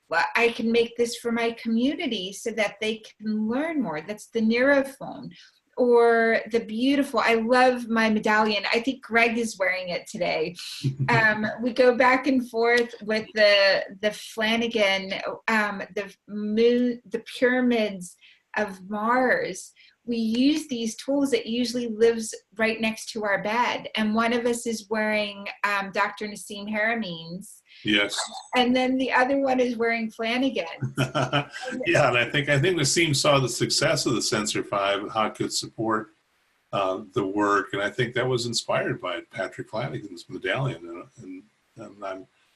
Well, I can make this for my community so that they can learn more. That's the neurophone. or the beautiful, I love my medallion. I think Greg is wearing it today. We go back and forth with the Flanagan, the moon, the pyramids of Mars. We use these tools. It usually lives right next to our bed. And one of us is wearing Dr. Nassim Harameem's. Yes. And then the other one is wearing Flanagan. Yeah, and I think Nassim saw the success of the Sensor 5 and how it could support the work, and I think that was inspired by Patrick Flanagan's medallion. And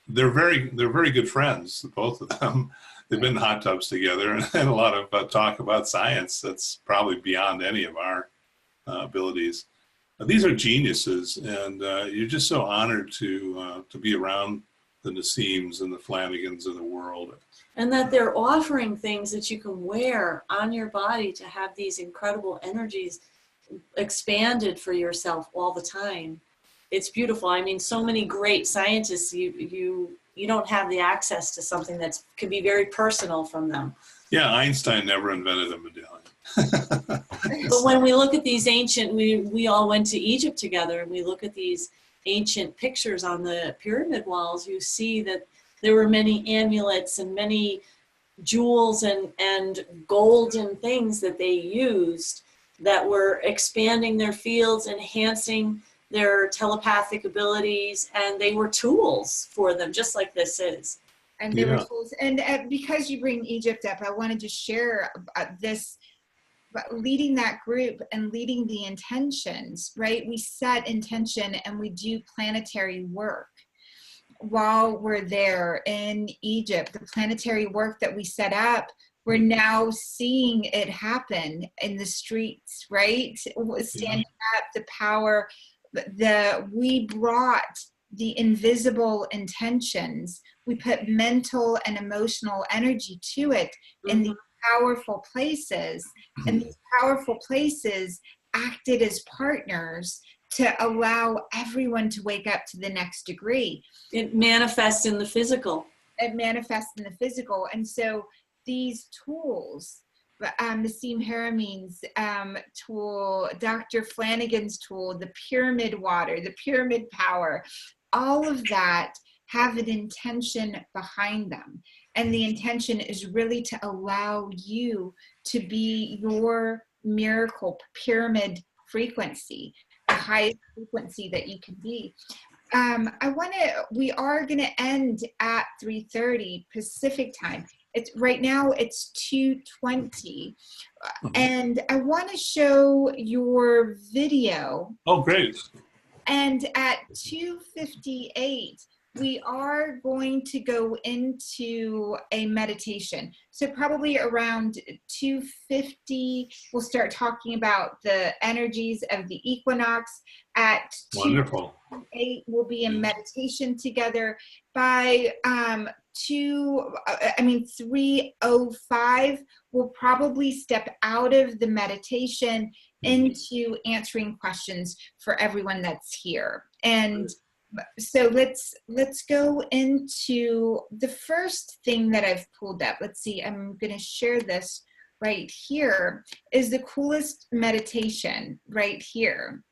they're very good friends, both of them. They've been in hot tubs together and a lot of talk about science that's probably beyond any of our abilities. These are geniuses, and you're just so honored to be around the Nassims and the Flanagans of the world. And that they're offering things that you can wear on your body to have these incredible energies expanded for yourself all the time. It's beautiful. I mean, so many great scientists, you don't have the access to something that can be very personal from them. Yeah, Einstein never invented a medallion. But when we look at these ancient, we all went to Egypt together, and we look at these ancient pictures on the pyramid walls, you see that there were many amulets and many jewels and golden things that they used that were expanding their fields, enhancing their telepathic abilities, and they were tools for them, just like this is. And they were tools. And because you bring Egypt up, I wanted to share this. But leading that group and leading the intentions, right? We set intention and we do planetary work while we're there in Egypt. The planetary work that we set up, we're now seeing it happen in the streets, right? Standing up, the power, we brought the invisible intentions. We put mental and emotional energy to it in the powerful places, and these powerful places acted as partners to allow everyone to wake up to the next degree. It manifests in the physical. It manifests in the physical. And so these tools, Nassim Harameem's tool, Dr. Flanagan's tool, the pyramid water, the pyramid power, all of that have an intention behind them. And the intention is really to allow you to be your miracle pyramid frequency, the highest frequency that you can be. We are going to end at 3:30 Pacific time. Right now it's 2:20. And I want to show your video. Oh, great. And at 2:58, we are going to go into a meditation. So probably around 2:50, we'll start talking about the energies of the equinox. At 2:08, we'll be in meditation together. By 3:05, we'll probably step out of the meditation into answering questions for everyone that's here. And so let's go into the first thing that I've pulled up. Let's see, I'm going to share this right here, is the coolest meditation right here.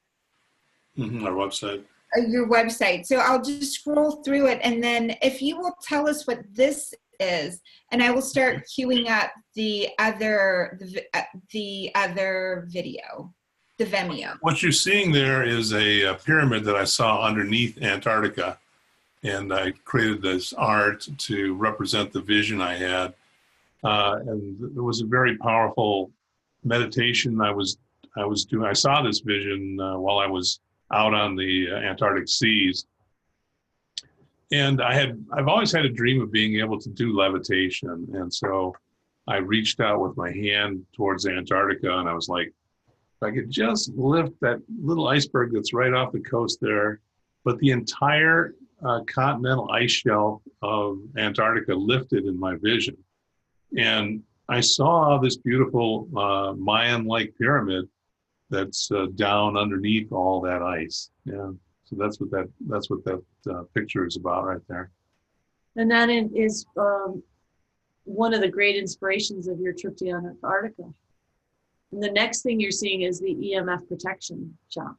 Our website. Your website. So I'll just scroll through it, and then if you will tell us what this is, and I will start queuing up the other video. The Vimeo. What you're seeing there is a pyramid that I saw underneath Antarctica, and I created this art to represent the vision I had. And it was a very powerful meditation I was doing. I saw this vision while I was out on the Antarctic seas, and I've always had a dream of being able to do levitation, and so I reached out with my hand towards Antarctica, and I was like, if I could just lift that little iceberg that's right off the coast there, but the entire continental ice shelf of Antarctica lifted in my vision. And I saw this beautiful Mayan-like pyramid that's down underneath all that ice. Yeah, so that's what that picture is about right there. And that is one of the great inspirations of your trip to Antarctica. And the next thing you're seeing is the EMF protection shop.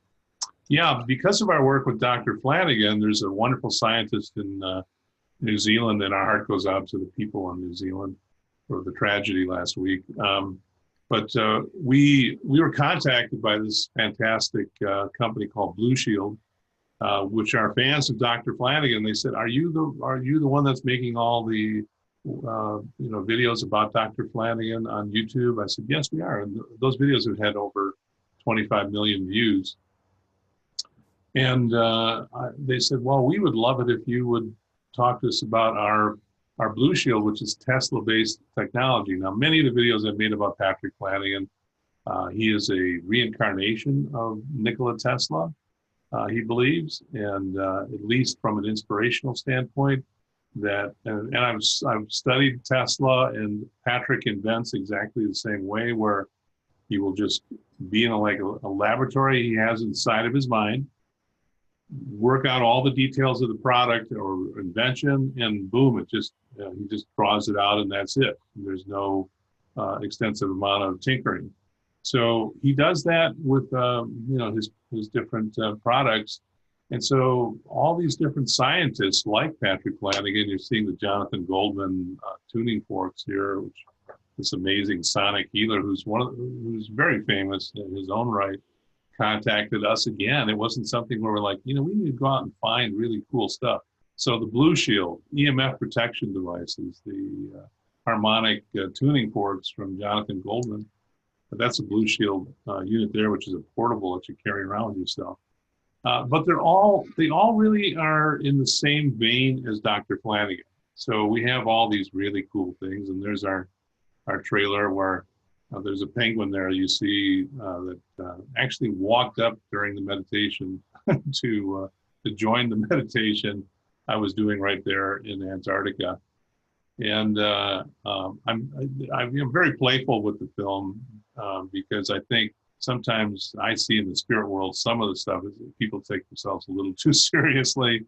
Yeah, because of our work with Dr. Flanagan, there's a wonderful scientist in New Zealand, and our heart goes out to the people in New Zealand for the tragedy last week. But we were contacted by this fantastic company called Blue Shield, which are fans of Dr. Flanagan. They said, "Are you the one that's making all the videos about Dr. Flanagan on YouTube?" I said, "Yes, we are." And those videos have had over 25 million views. And they said, "Well, we would love it if you would talk to us about our Blue Shield, which is Tesla-based technology." Now, many of the videos I've made about Patrick Flanagan, he is a reincarnation of Nikola Tesla, he believes, and at least from an inspirational standpoint, that, and I've studied Tesla, and Patrick invents exactly the same way, where he will just be in a laboratory he has inside of his mind, work out all the details of the product or invention, and boom, it just he just draws it out, and that's it. There's no extensive amount of tinkering. So he does that with his different products, and so all these different scientists like Patrick Flanagan, you're seeing the Jonathan Goldman tuning forks here, which this amazing sonic healer who's who's very famous in his own right, contacted us again. It wasn't something where we're like, we need to go out and find really cool stuff. So the Blue Shield, EMF protection devices, the harmonic tuning forks from Jonathan Goldman, that's a Blue Shield unit there, which is a portable that you carry around with yourself. But they all really are in the same vein as Dr. Flanagan. So we have all these really cool things, and there's our trailer where there's a penguin there you see that actually walked up during the meditation to join the meditation I was doing right there in Antarctica. And I'm very playful with the film because I think sometimes I see in the spirit world some of the stuff is that people take themselves a little too seriously.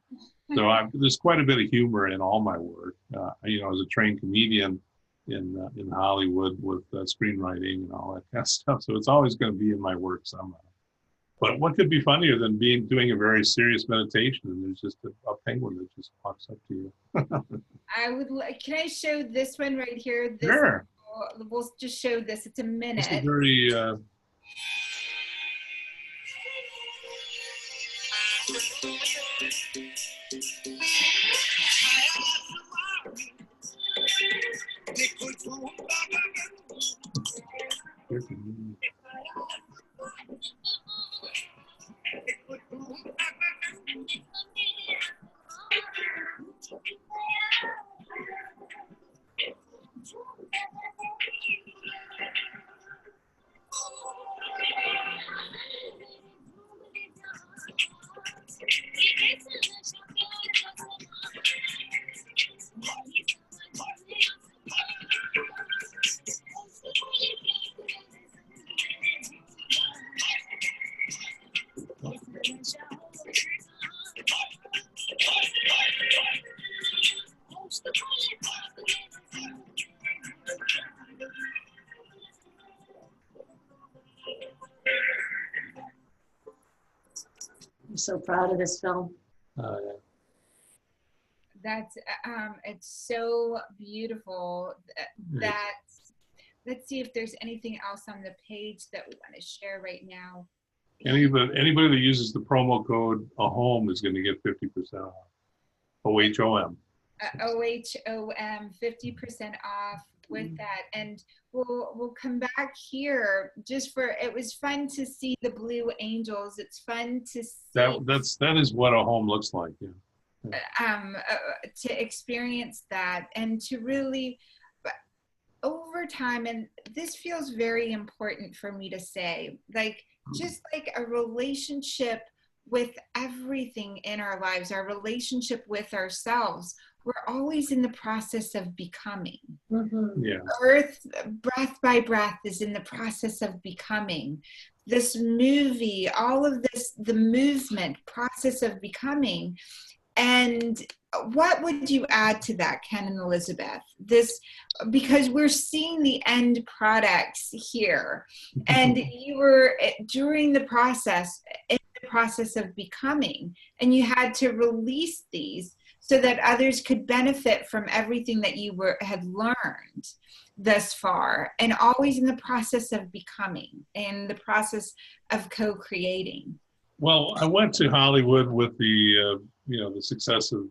So there's quite a bit of humor in all my work. As a trained comedian in Hollywood with screenwriting and all that kind of stuff. So it's always going to be in my work somehow. But what could be funnier than doing a very serious meditation and there's just a penguin that just walks up to you? Can I show this one right here? Sure. We'll just show this. It's a minute. It's a very... I'm so proud of this film. Yeah. That's it's so beautiful. Let's see if there's anything else on the page that we want to share right now. Anybody that uses the promo code AHOM is going to get 50% off. OHOM. OHOM, 50% off with that. And we'll come back here it was fun to see the blue angels. It's fun to see that is what a home looks like. Yeah. To experience that and to really over time, and this feels very important for me to say, just like a relationship with everything in our lives, our relationship with ourselves, we're always in the process of becoming. Mm-hmm. Yeah. Earth, breath by breath, is in the process of becoming. This movie, all of this, the movement, process of becoming. And what would you add to that, Ken and Elizabeth? This, because we're seeing the end products here, and you were during the process, in the process of becoming, and you had to release these so that others could benefit from everything that you had learned thus far, and always in the process of becoming, in the process of co-creating. Well, I went to Hollywood with the the success of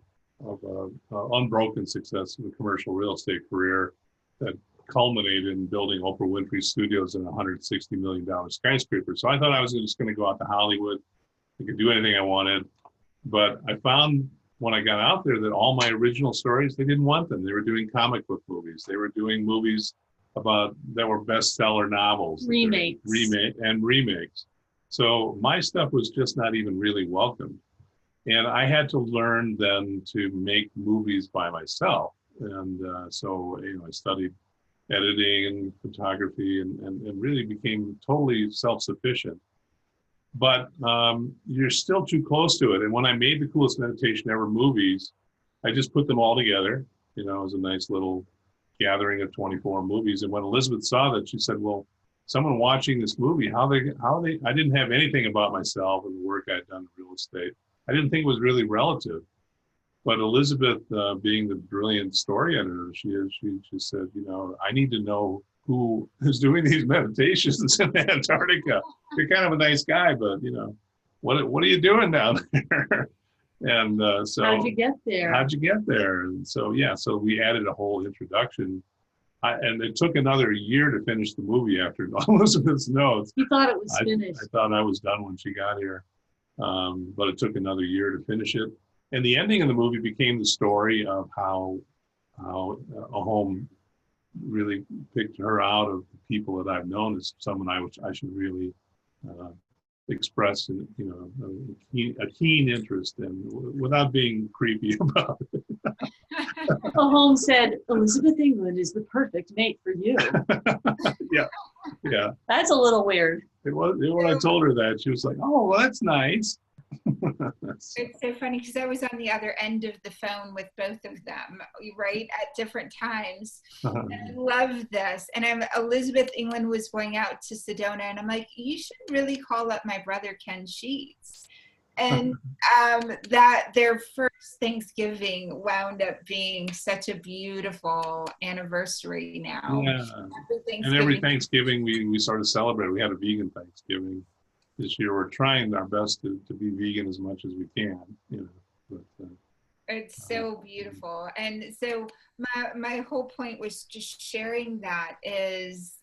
unbroken success of a commercial real estate career that culminated in building Oprah Winfrey Studios in a $160 million skyscraper. So I thought I was just going to go out to Hollywood. I could do anything I wanted. But I found when I got out there that all my original stories, they didn't want them. They were doing comic book movies. They were doing movies that were bestseller novels. Remakes. So my stuff was just not even really welcome. And I had to learn then to make movies by myself. And so I studied editing and photography and really became totally self-sufficient. But you're still too close to it. And when I made the Coolest Meditation Ever movies, I just put them all together. It was a nice little gathering of 24 movies. And when Elizabeth saw that, she said, well, someone watching this movie, I didn't have anything about myself and the work I'd done in real estate. I didn't think it was really relative. But Elizabeth, being the brilliant story editor she is, she just said, I need to know who is doing these meditations in Antarctica. You're kind of a nice guy, but what are you doing down there? And so how'd you get there? And so so we added a whole introduction. And it took another year to finish the movie after Elizabeth's notes. You thought it was finished. I thought I was done when she got here. But it took another year to finish it. And the ending of the movie became the story of how a home really picked her out of the people that I've known as someone I should really express a keen interest in without being creepy about it. The home said, Elizabeth England is the perfect mate for you. Yeah. That's a little weird. When I told her that, she was like, oh, well, that's nice. It's so funny because I was on the other end of the phone with both of them, right, at different times. And I love this. And Elizabeth England was going out to Sedona, and I'm like, you should really call up my brother Ken Sheetz. And that their first Thanksgiving wound up being such a beautiful anniversary now. Yeah. And every Thanksgiving we sort of celebrate. We had a vegan Thanksgiving. This year we're trying our best to be vegan as much as we can, But, it's so beautiful. And so my whole point was just sharing that is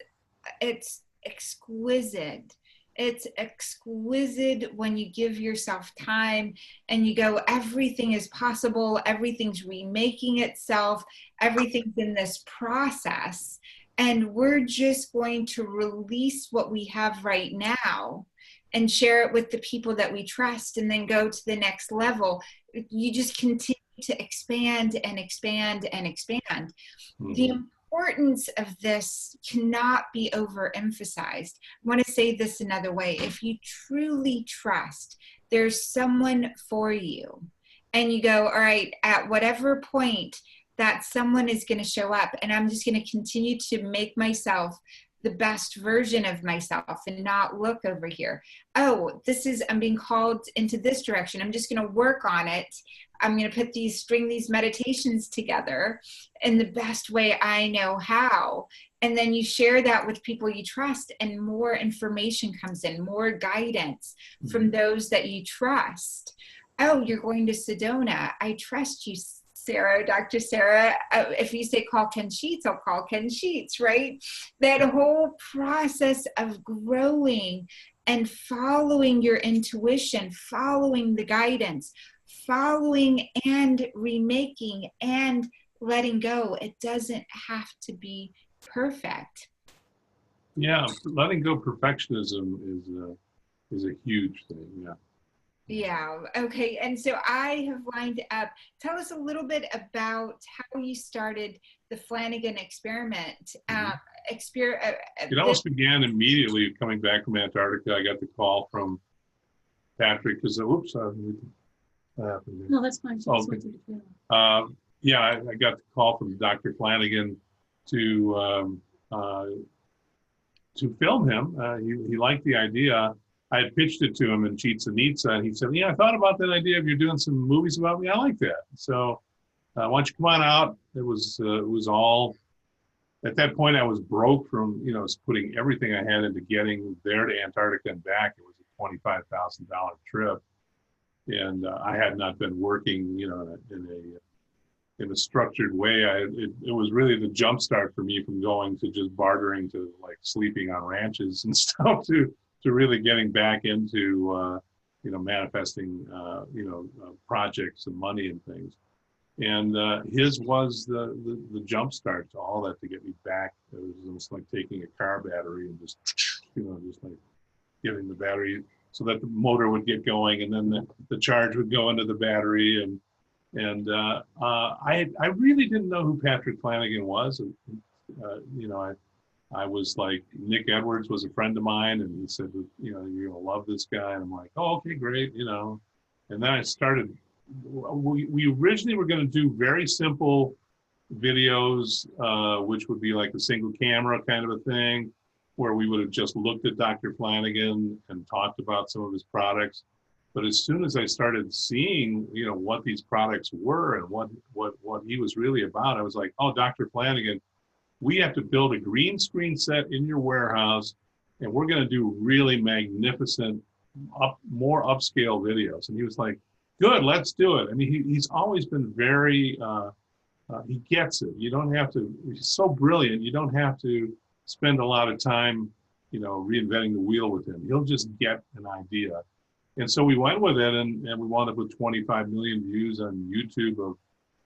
it's exquisite. It's exquisite when you give yourself time and you go, everything is possible, everything's remaking itself, everything's in this process. And we're just going to release what we have right now and share it with the people that we trust, and then go to the next level. You just continue to expand and expand and expand. Mm-hmm. The importance of this cannot be overemphasized. I want to say this another way. If you truly trust there's someone for you, and you go, all right, at whatever point that someone is going to show up, and I'm just going to continue to make myself the best version of myself and not look over here. Oh, I'm being called into this direction. I'm just going to work on it. I'm going to string these meditations together in the best way I know how. And then you share that with people you trust, and more information comes in, more guidance from those that you trust. Oh, you're going to Sedona. I trust you, Sarah, Dr. Sarah. If you say call Ken Sheetz, I'll call Ken Sheetz, right? That whole process of growing and following your intuition, following the guidance, following and remaking and letting go. It doesn't have to be perfect. Yeah, letting go perfectionism is a huge thing. Yeah. Yeah. Okay. And so I have lined up. Tell us a little bit about how you started the Flanagan Experiment. It almost began immediately coming back from Antarctica. I got the call from Patrick because, What happened here? No, that's fine. She Oh, just okay. went to the funeral. Yeah, I got the call from Dr. Flanagan to film him. He liked the idea. I had pitched it to him in Sheetz and and he said, "Yeah, I thought about that idea of you doing some movies about me. I like that. So why don't you come on out?" It was all. At that point, I was broke from putting everything I had into getting there to Antarctica and back. It was a $25,000 trip, and I had not been working, in a structured way. It was really the jump start for me from going to just bartering to like sleeping on ranches and stuff to really getting back into manifesting projects and money and things. And his was the jump start to all that to get me back. It was almost like taking a car battery and just like getting the battery so that the motor would get going, and then the charge would go into the battery. And I really didn't know who Patrick Flanagan was. I was like, Nick Edwards was a friend of mine, and he said, you're gonna love this guy. And I'm like, oh, okay, great, And then I started. We originally were going to do very simple videos, which would be like a single camera kind of a thing, where we would have just looked at Dr. Flanagan and talked about some of his products. But as soon as I started seeing, what these products were and what he was really about, I was like, oh, Dr. Flanagan, we have to build a green screen set in your warehouse, and we're going to do really magnificent, more upscale videos. And he was like, good, let's do it. I mean, he's always been very, he gets it. You don't have to, he's so brilliant, you don't have to spend a lot of time, reinventing the wheel with him. He'll just get an idea. And so we went with it, and we wound up with 25 million views on YouTube.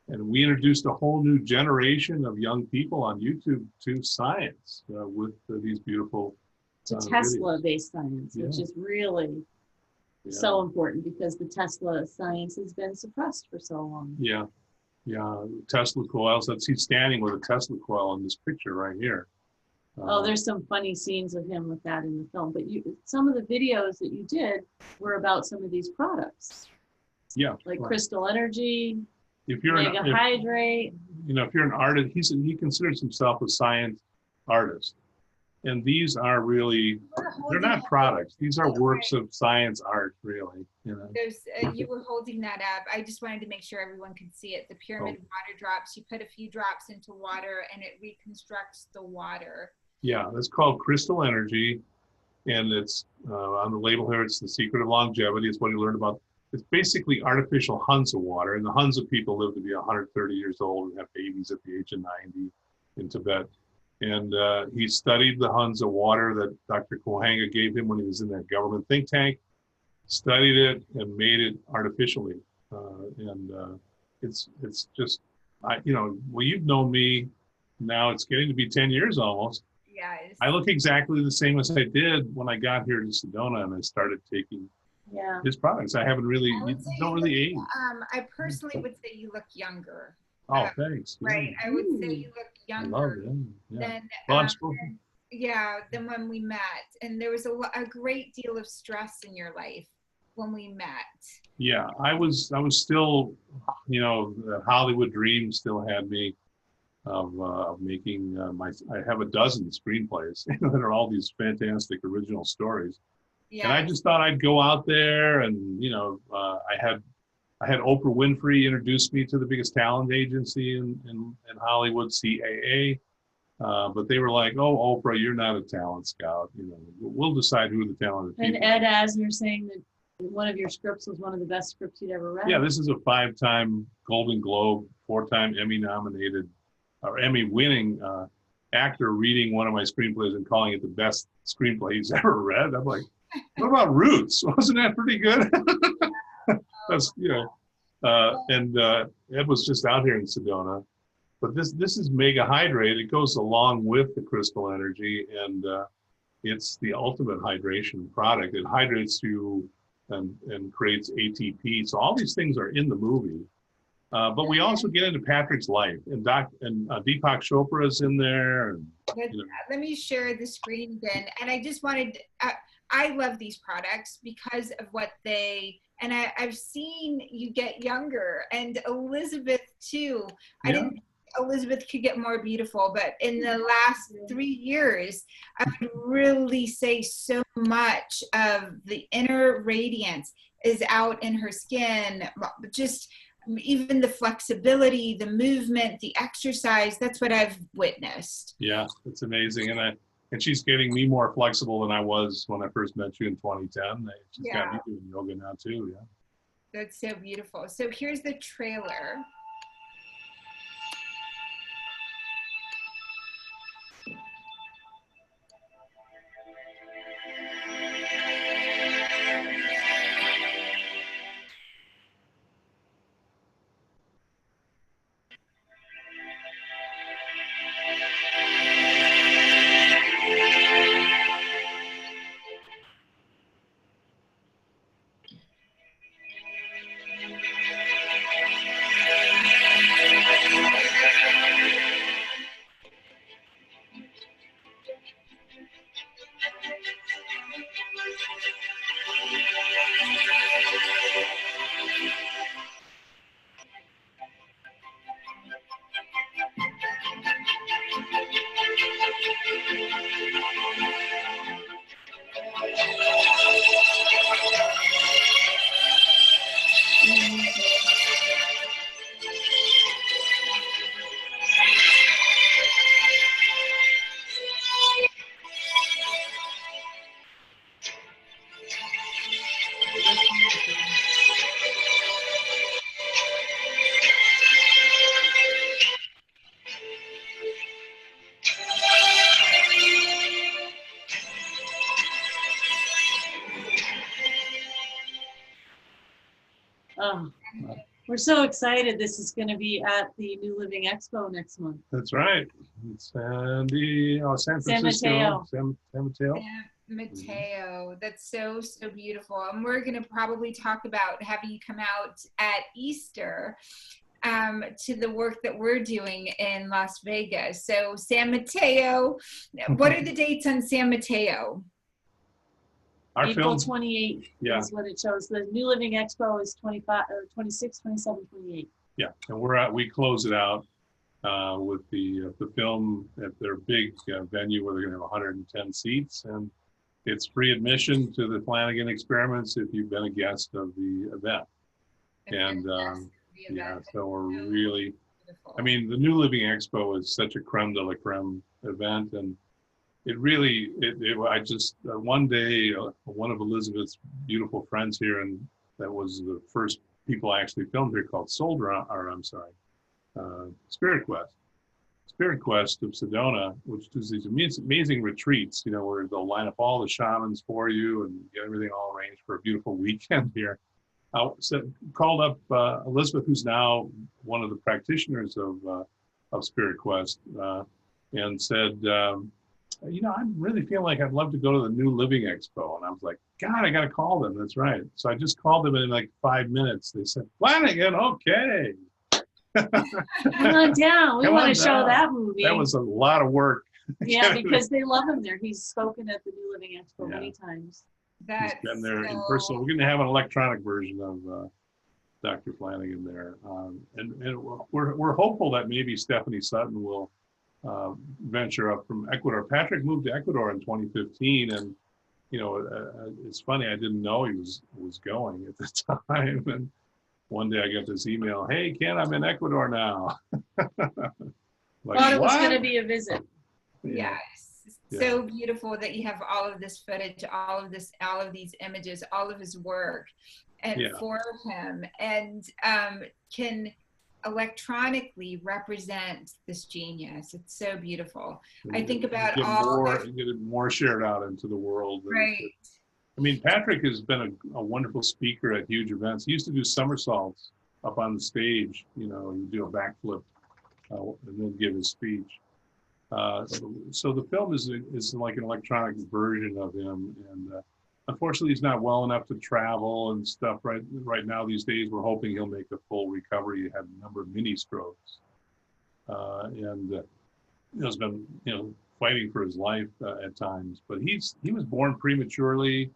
And we introduced a whole new generation of young people on YouTube to science with these beautiful To Tesla-based science, which is really so important because the Tesla science has been suppressed for so long. Yeah. Tesla coils. He's standing with a Tesla coil in this picture right here. There's some funny scenes of him with that in the film. But some of the videos that you did were about some of these products. Yeah. Like Crystal Energy, if you're Hydrate. If you're an artist, he considers himself a science artist. And these are really, they're not products. These are works of science art, really. There's, you were holding that up. I just wanted to make sure everyone could see it. The pyramid water drops. You put a few drops into water, and it reconstructs the water. Yeah, that's called Crystal Energy. And it's on the label here, it's the secret of longevity. It's what you learned about. It's basically artificial Hunza water. And the Hunza people live to be 130 years old and have babies at the age of 90 in Tibet. And he studied the Hunza water that Dr. Kohanga gave him when he was in that government think tank, studied it and made it artificially. It's just, you've known me now, it's getting to be 10 years almost. Yeah. I look exactly the same as I did when I got here to Sedona and I started taking his products. I haven't really, you don't really age. I personally would say you look younger. Oh, thanks. Right. I would say you look younger than when we met. And there was a great deal of stress in your life when we met. Yeah, I was still, the Hollywood dream still had me of making I have a dozen screenplays that are all these fantastic original stories. Yeah. And I just thought I'd go out there and, I had Oprah Winfrey introduce me to the biggest talent agency in Hollywood, CAA. But they were like, "Oh, Oprah, you're not a talent scout. We'll decide who the talented people." And Ed Asner saying that one of your scripts was one of the best scripts you'd ever read. Yeah, this is a 5-time Golden Globe, 4-time Emmy nominated, or Emmy winning actor reading one of my screenplays and calling it the best screenplay he's ever read. I'm like, what about Roots? Wasn't that pretty good? That's, and Ed was just out here in Sedona, but this is Mega Hydrate. It goes along with the Crystal Energy, and it's the ultimate hydration product. It hydrates you and creates ATP. So all these things are in the movie, but we also get into Patrick's life, and Deepak Chopra is in there. And, let me share the screen then. And I just wanted, I love these products because of what they And I've seen you get younger, and Elizabeth too. I Yeah. didn't think Elizabeth could get more beautiful, but in the last 3 years, I would really say so much of the inner radiance is out in her skin. Just even the flexibility, the movement, the exercise, that's what I've witnessed. Yeah, it's amazing. And she's getting me more flexible than I was when I first met you in 2010. She's got me doing yoga now too, yeah. That's so beautiful. So here's the trailer. Oh, we're so excited. This is going to be at the New Living Expo next month. That's right. It's San Francisco. Mateo. San Mateo. San Mateo. That's so, so beautiful. And we're going to probably talk about having you come out at Easter to the work that we're doing in Las Vegas. So San Mateo, what are the dates on San Mateo? Our April film, 28th is what it shows. The New Living Expo is 25 or 26, 27, 28. yeah, and we close it out with the film at their big venue where they're going to have 110 seats, and it's free admission to the Flanagan Experiments if you've been a guest of the event. And yeah, so we're really, I mean, the New Living Expo is such a creme de la creme event, and it really, I just, one day, one of Elizabeth's beautiful friends here, and that was the first people I actually filmed here, called Spirit Quest of Sedona, which does these amazing retreats, you know, where they'll line up all the shamans for you and get everything all arranged for a beautiful weekend here. I called up Elizabeth, who's now one of the practitioners of Spirit Quest, and said, you know, I really feel like I'd love to go to the New Living Expo. And I was like, God, I got to call them. That's right. So I just called them, and in like 5 minutes, they said, Flanagan, okay. Come on down. We want to show that movie. That was a lot of work. Yeah, because they love him there. He's spoken at the New Living Expo many times. That's He's been there in person. We're going to have an electronic version of Dr. Flanagan there. And we're hopeful that maybe Stephanie Sutton will venture up from Ecuador. Patrick moved to Ecuador in 2015, and you know, it's funny, I didn't know he was going at the time, and one day I got this email, hey Ken, I'm in Ecuador now. Like, thought it was going to be a visit. Yeah. Yes, so beautiful that you have all of this footage, all of these images, all of his work, and for him, and can electronically represent this genius. It's so beautiful. I think about get it more shared out into the world. Right. I mean, Patrick has been a wonderful speaker at huge events. He used to do somersaults up on the stage. You know, he'd do a backflip and then give his speech. So the film is like an electronic version of him, and unfortunately, he's not well enough to travel and stuff right now. These days, we're hoping he'll make a full recovery. He had a number of mini strokes, and has been fighting for his life at times. But he was born prematurely.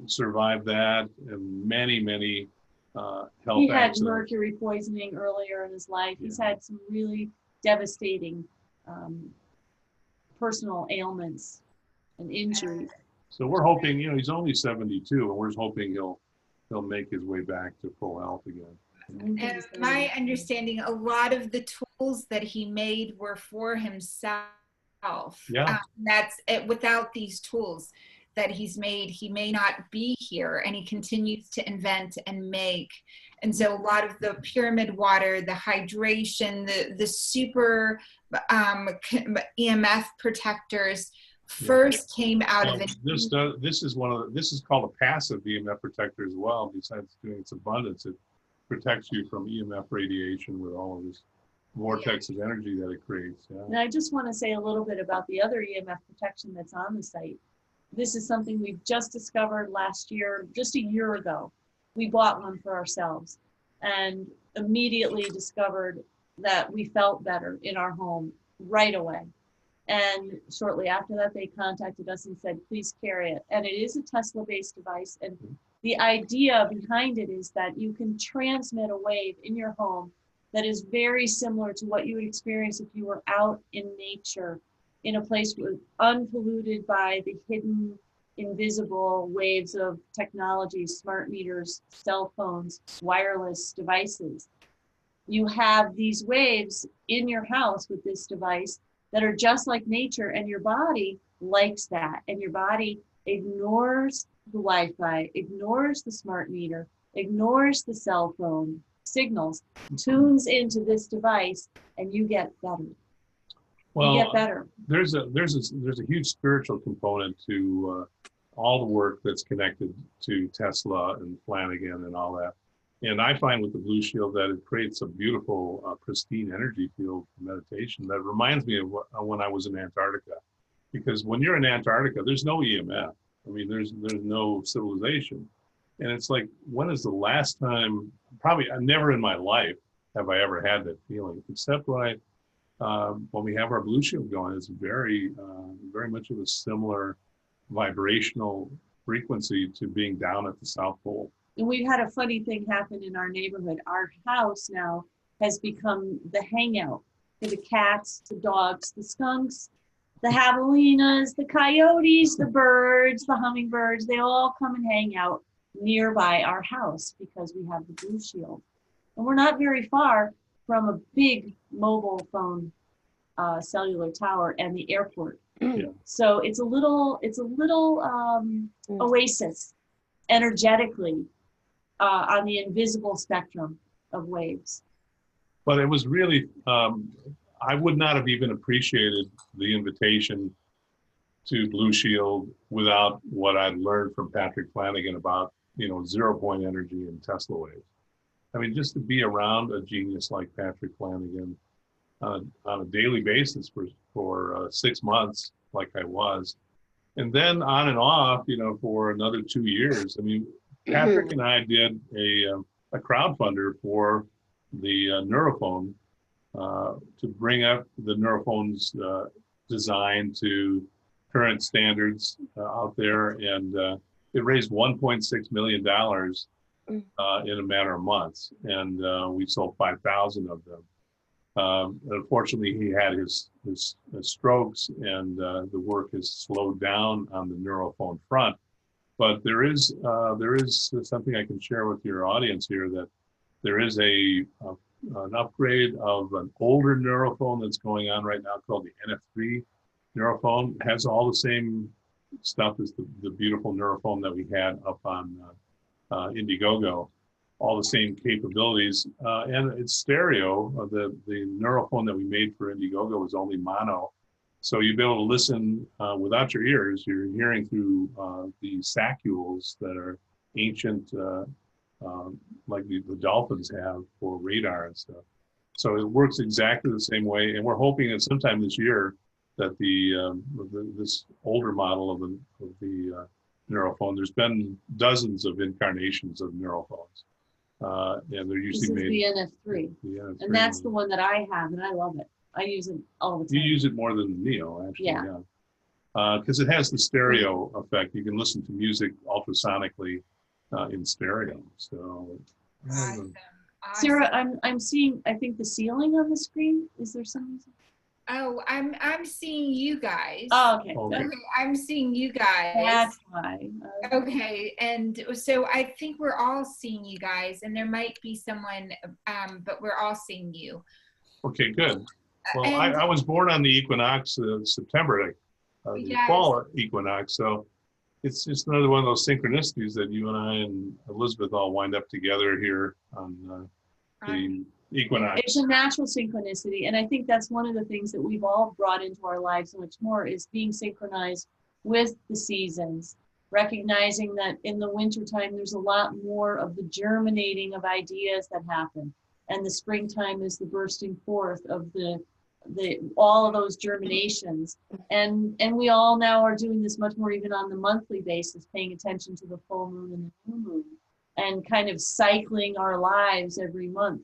survived that, and many health He had accidents. mercury poisoning earlier in his life. He's Yeah. had some really devastating personal ailments and injuries. So we're hoping, he's only 72, and we're hoping he'll make his way back to full health again. And my understanding, a lot of the tools that he made were for himself. Yeah. That's it. Without these tools that he's made, he may not be here, and he continues to invent and make. And so a lot of the pyramid water, the hydration, the super EMF protectors first came out of it. This is called a passive EMF protector as well. Besides doing its abundance, it protects you from EMF radiation with all of this vortex of energy that it creates. Yeah. And I just want to say a little bit about the other EMF protection that's on the site. This is something we've just discovered last year, just a year ago. We bought one for ourselves and immediately discovered that we felt better in our home right away. And shortly after that, they contacted us and said, please carry it. And it is a Tesla-based device. And the idea behind it is that you can transmit a wave in your home that is very similar to what you would experience if you were out in nature, in a place unpolluted by the hidden, invisible waves of technology, smart meters, cell phones, wireless devices. You have these waves in your house with this device that are just like nature, and your body likes that. And your body ignores the Wi-Fi, ignores the smart meter, ignores the cell phone signals, tunes into this device, and you get better. Well, you get better. There's a huge spiritual component to all the work that's connected to Tesla and Flanagan and all that. And I find with the Blue Shield that it creates a beautiful, pristine energy field for meditation that reminds me of when I was in Antarctica. Because when you're in Antarctica, there's no EMF. I mean, there's no civilization. And it's like, when is the last time, probably never in my life have I ever had that feeling, except when we have our Blue Shield going. It's very much of a similar vibrational frequency to being down at the South Pole. And we've had a funny thing happen in our neighborhood. Our house now has become the hangout for the cats, the dogs, the skunks, the javelinas, the coyotes, the birds, the hummingbirds. They all come and hang out nearby our house because we have the Blue Shield. And we're not very far from a big mobile phone cellular tower and the airport. Yeah. So it's a little oasis energetically on the invisible spectrum of waves. But it was really, I would not have even appreciated the invitation to Blue Shield without what I'd learned from Patrick Flanagan about, 0-point energy and Tesla waves. I mean, just to be around a genius like Patrick Flanagan on a daily basis for 6 months, like I was, and then on and off, for another 2 years. I mean, Patrick and I did a crowdfunder for the Neurophone to bring up the Neurophone's design to current standards out there, and it raised $1.6 million in a matter of months, and we sold 5,000 of them. Unfortunately, he had his strokes, and the work has slowed down on the Neurophone front. But there is something I can share with your audience here, that there is an upgrade of an older Neurophone that's going on right now called the NF3 Neurophone. It has all the same stuff as the beautiful Neurophone that we had up on Indiegogo, all the same capabilities, and it's stereo. The Neurophone that we made for Indiegogo is only mono, so you'll be able to listen without your ears. You're hearing through the sacules that are ancient, like the dolphins have for radar and stuff. So it works exactly the same way, and we're hoping that sometime this year that this older model of the Neurophone, there's been dozens of incarnations of Neurophones. And they're usually made. This is the NF3. And that's the one that I have, and I love it. I use it all the time. You use it more than the Neo, actually. Yeah. because it has the stereo effect. You can listen to music ultrasonically in stereo. So, Awesome. Sarah, I'm seeing, I think, the ceiling on the screen. Is there some? Oh, I'm seeing you guys. Oh, okay. Okay. Okay, I'm seeing you guys. That's why. Okay, and so I think we're all seeing you guys, and there might be someone, but we're all seeing you. Okay, good. Well, And- I was born on the equinox of September, the Yes. fall equinox. So it's just another one of those synchronicities that you and I and Elizabeth all wind up together here on the equinox. It's a natural synchronicity, and I think that's one of the things that we've all brought into our lives so much more is being synchronized with the seasons, recognizing that in the wintertime there's a lot more of the germinating of ideas that happen, and the springtime is the bursting forth of the all of those germinations, and we all now are doing this much more even on the monthly basis, paying attention to the full moon and the new moon, and kind of cycling our lives every month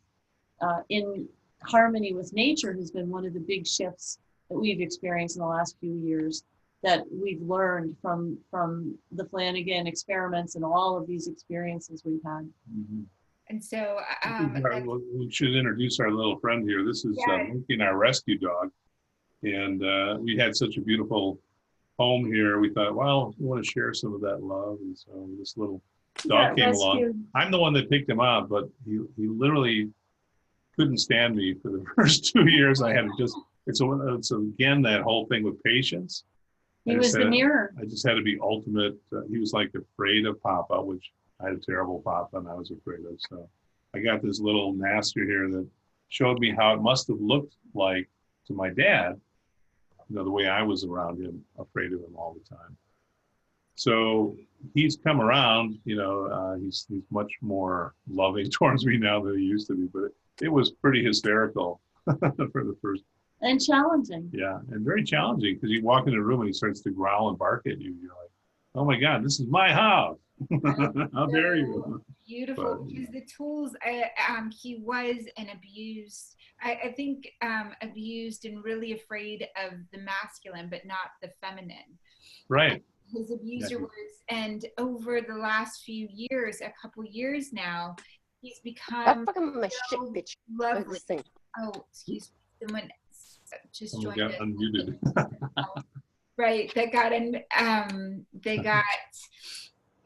in harmony with nature has been one of the big shifts that we've experienced in the last few years, that we've learned from the Flanagan experiments and all of these experiences we've had. Mm-hmm. And so We should introduce our little friend here. This is Winfrey, our rescue dog. And we had such a beautiful home here. We thought, well, we want to share some of that love. And so this little dog came along. I'm the one that picked him up, but he literally couldn't stand me for the first 2 years. I had to just, it's again, that whole thing with patience. He was the mirror. I just had to be ultimate. He was like afraid of Papa, which I had a terrible Papa and I was afraid of. So I got this little master here that showed me how it must have looked like to my dad, you know, the way I was around him, afraid of him all the time. So he's come around, you know, he's much more loving towards me now than he used to be, but it was pretty hysterical for the first. And challenging. Yeah, and very challenging because you walk in a room and he starts to growl and bark at you. You're like, oh my God, this is my house. How dare you? Beautiful, because the tools, he was an abused, I think abused and really afraid of the masculine, but not the feminine. Right. His abuser was, and over the last few years, a couple years now, he's become so lovely. Oh, excuse me, someone just joined got unmuted. Right, they got,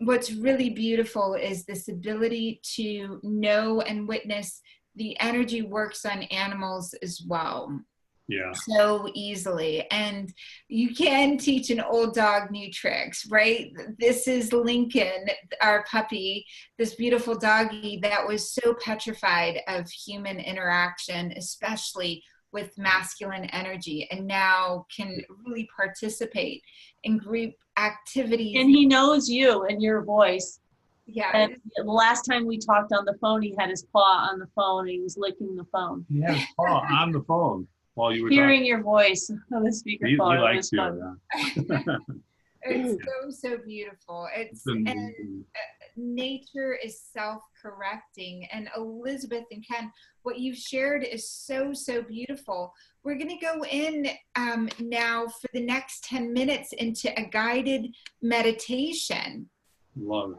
what's really beautiful is this ability to know and witness the energy works on animals as well. Yeah. So easily. And you can teach an old dog new tricks, right? This is Lincoln, our puppy, this beautiful doggy that was so petrified of human interaction, especially with masculine energy, and now can really participate in group activities. And he knows you and your voice. Yeah. And the last time we talked on the phone, he had his paw on the phone and he was licking the phone. He had his paw on the phone while you were hearing your voice on the speakerphone. He likes you. Yeah. It's so beautiful. Nature is self-correcting, and Elizabeth and Ken, what you've shared is so beautiful. We're going to go in now for the next 10 minutes into a guided meditation. Love it.